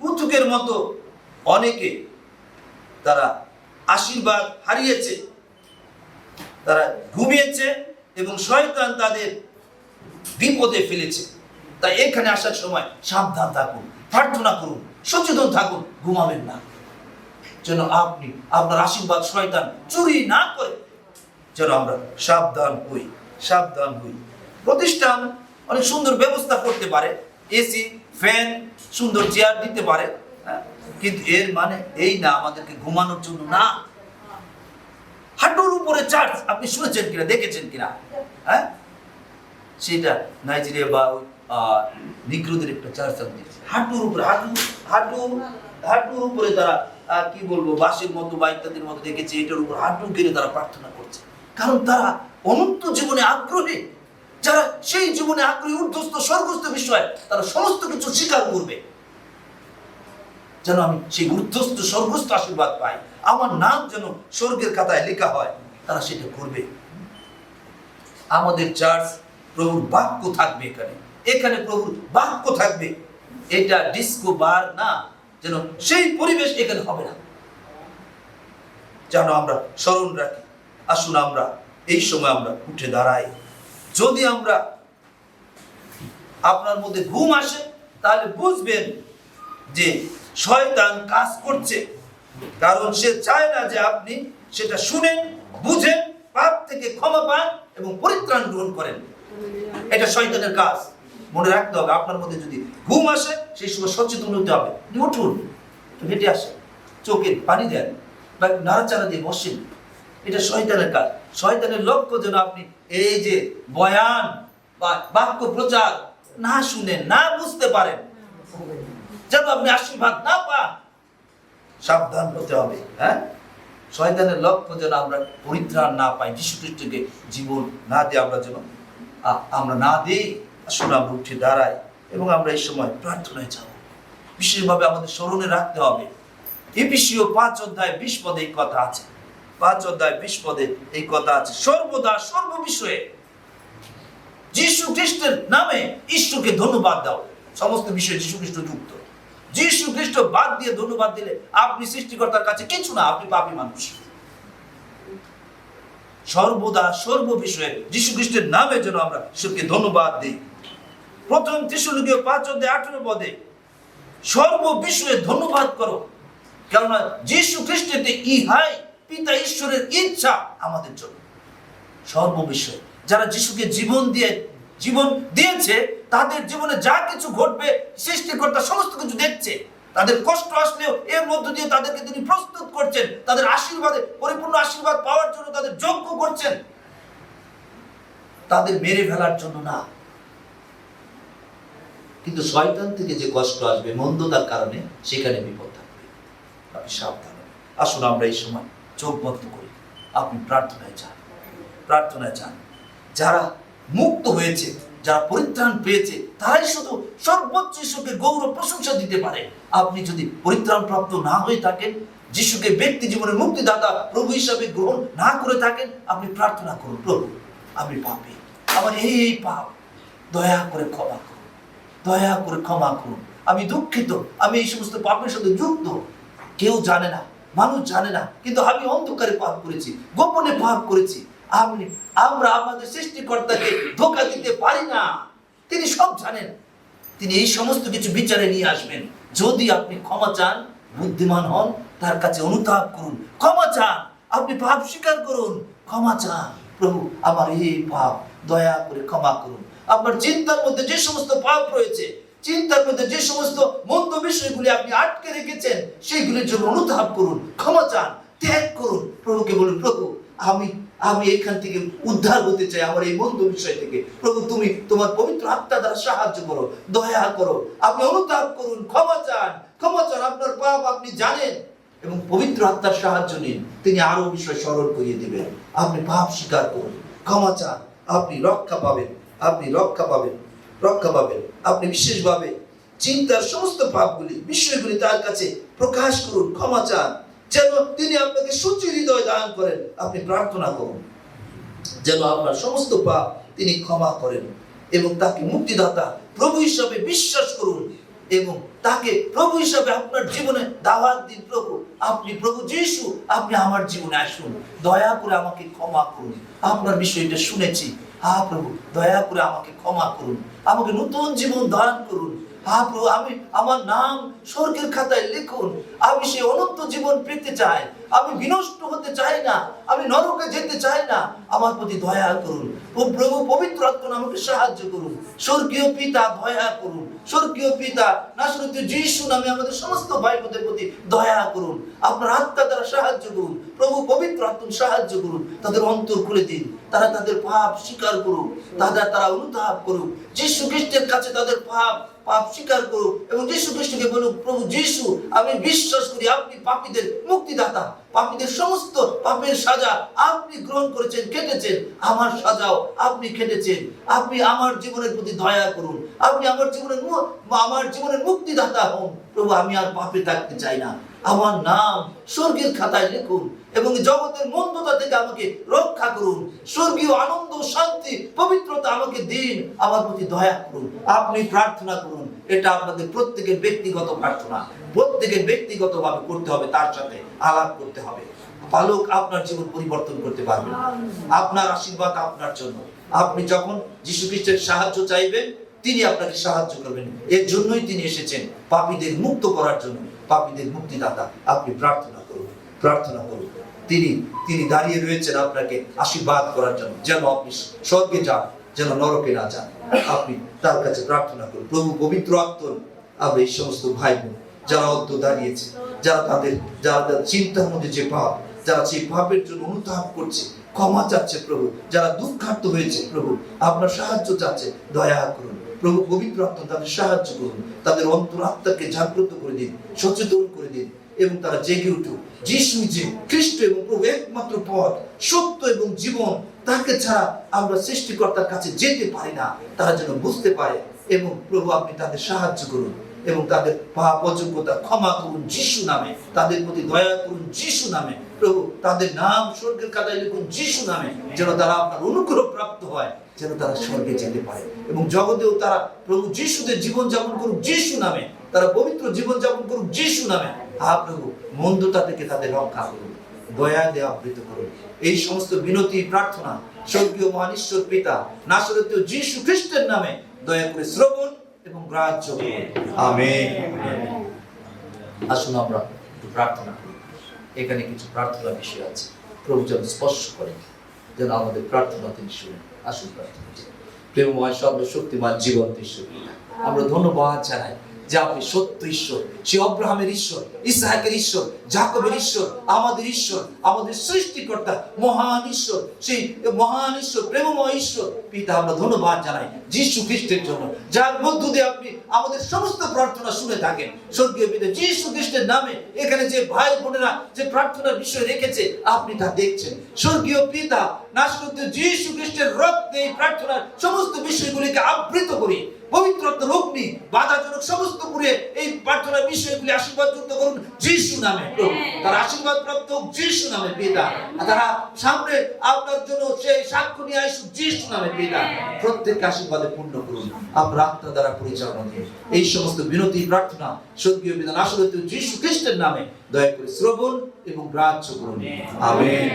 উথুকের মতো। অনেকে তারা আশীর্বাদ হারিয়েছে, তারা ঘুমিয়েছে এবং শয়তান তাদের বিপদে ফেলেছে। তাই এখানে আসার সময় সাবধান থাকুন, প্রার্থনা করুন, সচেতন থাকুন, ঘুমাবেন না, যেন আপনি আপনার আশীর্বাদ শয়তান চুরি না করে। যেন আমরা সাবধান হই। প্রতিষ্ঠান অনেক সুন্দর ব্যবস্থা করতে পারে, এসি, ফ্যান, সুন্দর চেয়ার দিতে পারে, কিন্তু এর মানে এই না আমাদেরকে ঘুমানোর জন্য না। হাঁটুর উপরে চার্চ, আপনি শুনেছেন কিনা, দেখেছেন কিনা? হ্যাঁ, সেটা নাইজেরিয়া বা নিগ্রোদের একটা চার্চ আমি হাঁটুর উপরে, হাঁটুর উপরে তারা কি বলবো, বাঁশের মতো বা ইত্যাদির মতো দেখেছি, এটার উপর হাঁটু গেড়ে তারা প্রার্থনা করছে, কারণ তারা অনন্ত জীবনে আগ্রহী। যারা সেই জীবনে আগ্রহী, ঊর্ধ্বস্থ স্বর্গস্থ বিষয় তারা সমস্ত কিছু স্বীকার করবে, যেন আমি সেই ঊর্ধ্বস্থ স্বর্গস্থ আশীর্বাদ পাই, আমার নাম যেন স্বর্গের খাতায় লেখা হয়, তারা সেটা করবে। আমাদের চার্চ প্রভুর বাক্য থাকবে, এখানে প্রভুর বাক্য থাকবে। এটা ডিস্কো বার না, যেন সেই পরিবেশ এখানে হবে না, যেন আমরা স্মরণ রাখি। আসুন আমরা এই সময় আমরা উঠে দাঁড়াই। যদি আমরা আপনার মধ্যে ঘুম আসে, তাহলে বুঝবেন যে শয়তান কাজ করছে, কারণ সে চায় না যে আপনি সেটা শুনেন, বুঝেন, পাপ থেকে ক্ষমা পান এবং পরিত্রাণ গ্রহণ করেন। এটা শয়তানের কাজ, মনে রাখতে হবে। আপনার মধ্যে যদি ঘুম আসে, সেই সময় সচেতন হতে হবে। উঠুন, হেঁটে আসেন, চোখে পানি দেন বা নাড়াচাড়া দিয়ে বসেন। এটা শয়তানের কাজ। শয়তানের লক্ষ্য যেন আপনি এই যে বয়ান বা বাক্য প্রচার না শুনেন, না বুঝতে পারেন, যেন আপনি আশীর্বাদ না পান। সাবধান হতে হবে। হ্যাঁ, শয়তানের লক্ষ্য যেন আমরা পরিত্রাণ না পাই, যীশু খ্রিস্টকে জীবন না দিয়ে আমরা যেন আমরা না দিই। আসলে আমরা উঠে দাঁড়াই এবং আমরা এই সময় প্রার্থনায় যাব। বিশেষভাবে আমাদের স্মরণে রাখতে হবে, এফেসীয় 5:20 এই কথা আছে। 5:20 এই কথা আছে, সর্বদা সর্ববিষয়ে যীশু খ্রিস্টের নামে ঈশ্বরকে ধন্যবাদ দাও। সমস্ত বিষয়ে যীশু খ্রিস্ট যুক্ত। যীশু খ্রিস্ট বাদ দিয়ে ধন্যবাদ দিলে আপনি সৃষ্টিকর্তার কাছে কিছু না, আপনি পাপী মানুষ। সর্বদা সর্ববিষয়ে যীশু খ্রিস্টের নামে যেন আমরা ঈশ্বরকে ধন্যবাদ দিই। প্রথম থেসলোনিকীয় 5:18 সর্ববিষয়ে ধন্যবাদ করো, কেননা যীশু খ্রিস্টেতে ইহাই পিতা ঈশ্বরের ইচ্ছা আমাদের জন্য। সর্ববিষয়ে যারা যিশুকে জীবন দিয়েছে, তাদের জীবনে যা কিছু ঘটবে সৃষ্টিকর্তা সমস্ত কিছু দেখছে। তাদের কষ্ট আসলেও এর মধ্য দিয়ে তাদেরকে তিনি প্রস্তুত করছেন, তাদের আশীর্বাদে পরিপূর্ণ আশীর্বাদ পাওয়ার জন্য তাদের যোগ্য করছেন, তাদের মেরে ফেলার জন্য না। কিন্তু শয়তান থেকে যে কষ্ট আসবে মন্দতার কারণে, সেখানে বিপদ থাকবে। আপনি সাবধান। আসুন আমরা এই সময় চোখ বন্ধ করি, আপনি প্রার্থনায় যান। যারা মুক্ত হয়েছে, যারা পরিত্রাণ পেয়েছে, তারাই শুধু সর্বোচ্চ ঈশ্বরকে গৌরব প্রশংসা দিতে পারে। আপনি যদি পরিত্রাণ প্রাপ্ত না হয়ে থাকেন, যিশুকে ব্যক্তি জীবনের মুক্তিদাতা প্রভু হিসাবে গ্রহণ না করে থাকেন, আপনি প্রার্থনা করুন, প্রভু আমি পাপী, আমার এই পাপ, দয়া করে ক্ষমা করুন, দয়া করে ক্ষমা করুন। আমি দুঃখিত, আমি এই সমস্ত পাপের সাথে যুক্ত। কেউ জানে না, মানুষ জানে না, কিন্তু আমি অন্ধকারে পাপ করেছি, গোপনে পাপ করেছি। আমরা আমাদের সৃষ্টিকর্তাকে ধোঁকা দিতে পারি না। তিনি সব জানেন, তিনি এই সমস্ত কিছু বিচারে নিয়ে আসবেন। যদি আপনি ক্ষমা চান, বুদ্ধিমান হন, তার কাছে অনুতাপ করুন, ক্ষমা চান, আপনি পাপ স্বীকার করুন, ক্ষমা চান, প্রভু আমার এই পাপ, দয়া করে ক্ষমা করুন। আপনার চিন্তার মধ্যে যে সমস্ত পাপ রয়েছে, চিন্তার মধ্যে যে সমস্ত মন্দ বিষয়গুলি আপনি আটকে রেখেছেন, সেইগুলির জন্য অনুতাপ করুন, ক্ষমা চান, ত্যাগ করুন। প্রভুকে বলুন, প্রভু আমি এখান থেকে উদ্ধার হতে চাই, আমার এই মন্দ বিষয় থেকে। প্রভু তুমি তোমার পবিত্র আত্মা দ্বারা সাহায্য করো, দয়া করো। আপনি অনুতাপ করুন, ক্ষমা চান। আপনার পাপ আপনি জানেন এবং পবিত্র আত্মার সাহায্য নিন, তিনি আরো বিষয় স্মরণ করিয়ে দিবেন। আপনি পাপ স্বীকার করুন, ক্ষমা চান, আপনি রক্ষা পাবেন। আপনি বিশেষভাবে চিন্তার সমস্ত পাপগুলি, বিষয়গুলি তার কাছে প্রকাশ করুন, ক্ষমা চান, যেন তিনি আপনাকে সুচির হৃদয় দান করেন। আপনি প্রার্থনা করুন যেন আপনার সমস্ত পাপ তিনি ক্ষমা করেন এবং তাকে মুক্তিদাতা প্রভু হিসাবে বিশ্বাস করুন এবং তাকে প্রভু হিসাবে আপনার জীবনে দাওয়াত দিন। প্রভু যিশু, আপনি আমার জীবনে আসুন, দয়া করে আমাকে ক্ষমা করুন। আপনার বিষয়টা শুনেছি, প্রভু দয়া করে আমাকে ক্ষমা করুন, আমাকে নতুন জীবন দান করুন। প্রভু আমার নাম স্বর্গের খাতায় লিখুন, আমি সেই অনন্ত জীবন পেতে চাই, আমি বিনষ্ট হতে চাই না, আমি নরকে যেতে চাই না, আমার প্রতি দয়া করুন। ও প্রভু পবিত্র আত্মা আমাকে সাহায্য করুন। স্বর্গীয় পিতা দয়া করুন। স্বর্গীয় পিতা নাসরীয় যিশু নামে আমাদের সমস্ত ভাই বোনদের প্রতি দয়া করুন। আপনার আত্মা দ্বারা সাহায্য করুন। প্রভু পবিত্র আত্মা সাহায্য করুন। তাদের অন্তর খুলে দিন, তারা তাদের পাপ স্বীকার করুক, তারা অনুতাপ করুক, যিশু খ্রিস্টের কাছে তাদের পাপ স্বীকার করুক এবং যিশু খ্রিস্টকে বলুক, প্রভু যিশু, আমি বিশ্বাস করি আপনি পাপীদের মুক্তিদাতা, পাপীদের সমস্ত পাপের সাজা আপনি গ্রহণ করেছেন, কেটেছেন, আমার সাজাও আপনি কেটেছেন। আপনি আমার জীবনের প্রতি দয়া করুন। আপনি আমার জীবনের মুক্তিদাতা হন। প্রভু আমি আর পাপে থাকতে চাই না, আমার নাম স্বর্গের খাতায় লিখুন এবং জগতের মন্দতা থেকে আমাকে রক্ষা করুন। স্বর্গীয় আনন্দ, শান্তি, পবিত্রতা আমাকে দিন, আমার প্রতি দয়া করুন। আপনি প্রার্থনা করুন। এটা আপনাদের প্রত্যেকের ব্যক্তিগত প্রার্থনা, প্রত্যেকের ব্যক্তিগতভাবে করতে হবে, তার সাথে আলাপ করতে হবে। পালক আপনার জীবন পরিবর্তন করতে পারবেন। আপনার আশীর্বাদ আপনার জন্য। আপনি যখন যীশু খ্রিস্টের সাহায্য চাইবেন, তিনি আপনাকে সাহায্য করবেন। এর জন্যই তিনি এসেছেন, পাপীদের মুক্ত করার জন্য, পাপীদের মুক্তিদাতা। আপনি প্রার্থনা করুন, প্রার্থনা করুন। তিনি দাঁড়িয়ে রয়েছেন আপনাকে আশীর্বাদ করার জন্য, যেন আপনি স্বর্গে যান, যেন নরকে না যান। আপনি তার কাছে প্রার্থনা করুন। প্রভু পবিত্র আত্মা, আমরা এই সমস্ত ভাই বোন যারা অদ্য দাঁড়িয়েছে, যারা তাদের চিন্তার মধ্যে যে পাপ, যারা সেই পাপের জন্য অনুতাপ করছে, ক্ষমা চাচ্ছে প্রভু, যারা দুঃখার্ত হয়েছে প্রভু, আপনার সাহায্য চাচ্ছে, দয়া করুন। প্রভু পবিত্র আত্মা তাদের সাহায্য করুন, তাদের অন্তরাত্মাকে জাগ্রত করে দিন, সচেতন করে দিন এবং তারা জেগে উঠুক। যিশু যে খ্রিস্ট এবং প্রভু একমাত্র পথ, সত্য এবং জীবন, তাকে ছাড়া আমরা সৃষ্টিকর্তার কাছে যেতে পারি না, তারা যেন বুঝতে পারে। এবং প্রভু আপনি তাদের সাহায্য করুন এবং তাদের পাপ অযোগ্যতা ক্ষমা করুন যিশু নামে, তাদের প্রতি দয়া করুন যিশু নামে। প্রভু তাদের নাম স্বর্গের খাতায় লিখুন যিশু নামে, যেন তারা আপনার অনুগ্রহ প্রাপ্ত হয়, যেন তারা স্বর্গে যেতে পারে এবং জগতেও তারা প্রভু যিশুদের জীবন যাপন করুক যিশু নামে, তারা পবিত্র জীবন যাপন করুক যিশু নামে। প্রভু মন্দতা থেকে তাদের রক্ষা করুন, দয়া দিয়ে আবৃত করুন। এই সমস্ত বিনতি প্রার্থনা স্বর্গীয় মহান ঈশ্বর পিতা নাসরীয় যিশু খ্রিস্টের নামে দয়া করে শ্রবণ এবং গ্রাহ্য করুন। আমেন। আসুন আমরা একটু প্রার্থনা করি। এখানে কিছু প্রার্থনা বিষয় আছে, প্রভু যেন স্পর্শ করেন, যেন আমাদের প্রার্থনা তিনি শুনেন। আসুন প্রার্থনা করি। প্রেমময় সর্বশক্তিমান জীবন্ত ঈশ্বর, আমরা ধন্যবাদ জানাই যে আপনি সত্য ঈশ্বর, সে আব্রাহামের ঈশ্বর, ইসহাকের ঈশ্বর, যাকবের ঈশ্বর, আমাদের ঈশ্বর, আমাদের সৃষ্টিকর্তা, মহান ঈশ্বর, সেই মহান ঈশ্বর, প্রেমময় ঈশ্বর পিতা। আমরা ধন্যবাদ জানাই যিশু খ্রিস্টের জন্য, যার মধ্য দিয়ে আপনি আমাদের সমস্ত প্রার্থনা শুনে থাকেন। স্বর্গীয় পিতা যিশু খ্রিস্টের নামে এখানে যে ভাই বোনেরা যে প্রার্থনার বিষয় রেখেছে, আপনি তা দেখছেন। স্বর্গীয় পিতা নাসরীয় যিশু খ্রিস্টের রক্তে এই প্রার্থনার সমস্ত বিষয়গুলিকে আবৃত করি। পবিত্রত্বের অগ্নি বাধাজনক সমস্ত পুরে এই প্রার্থনার বিষয়গুলি আশীর্বাদ যুক্ত করুন যিশু নামে। তার আশীর্বাদ প্রাপ্ত হোক যিশু নামে পিতা। তারা সামনে আপনার জন্য সেই সাক্ষ্য নিয়ে আসুক যিশু নামে পিতা। প্রত্যেককে আশীর্বাদে পূর্ণ করুন, আমরা আত্মা দ্বারা পরিচালনা দিয়ে এই সমস্ত বিনতি প্রার্থনা স্বর্গীয় পিতা নাসরীয় যিশু খ্রিস্টের নামে দয়া করে শ্রবণ এবং গ্রাহ্য করুন। আমেন।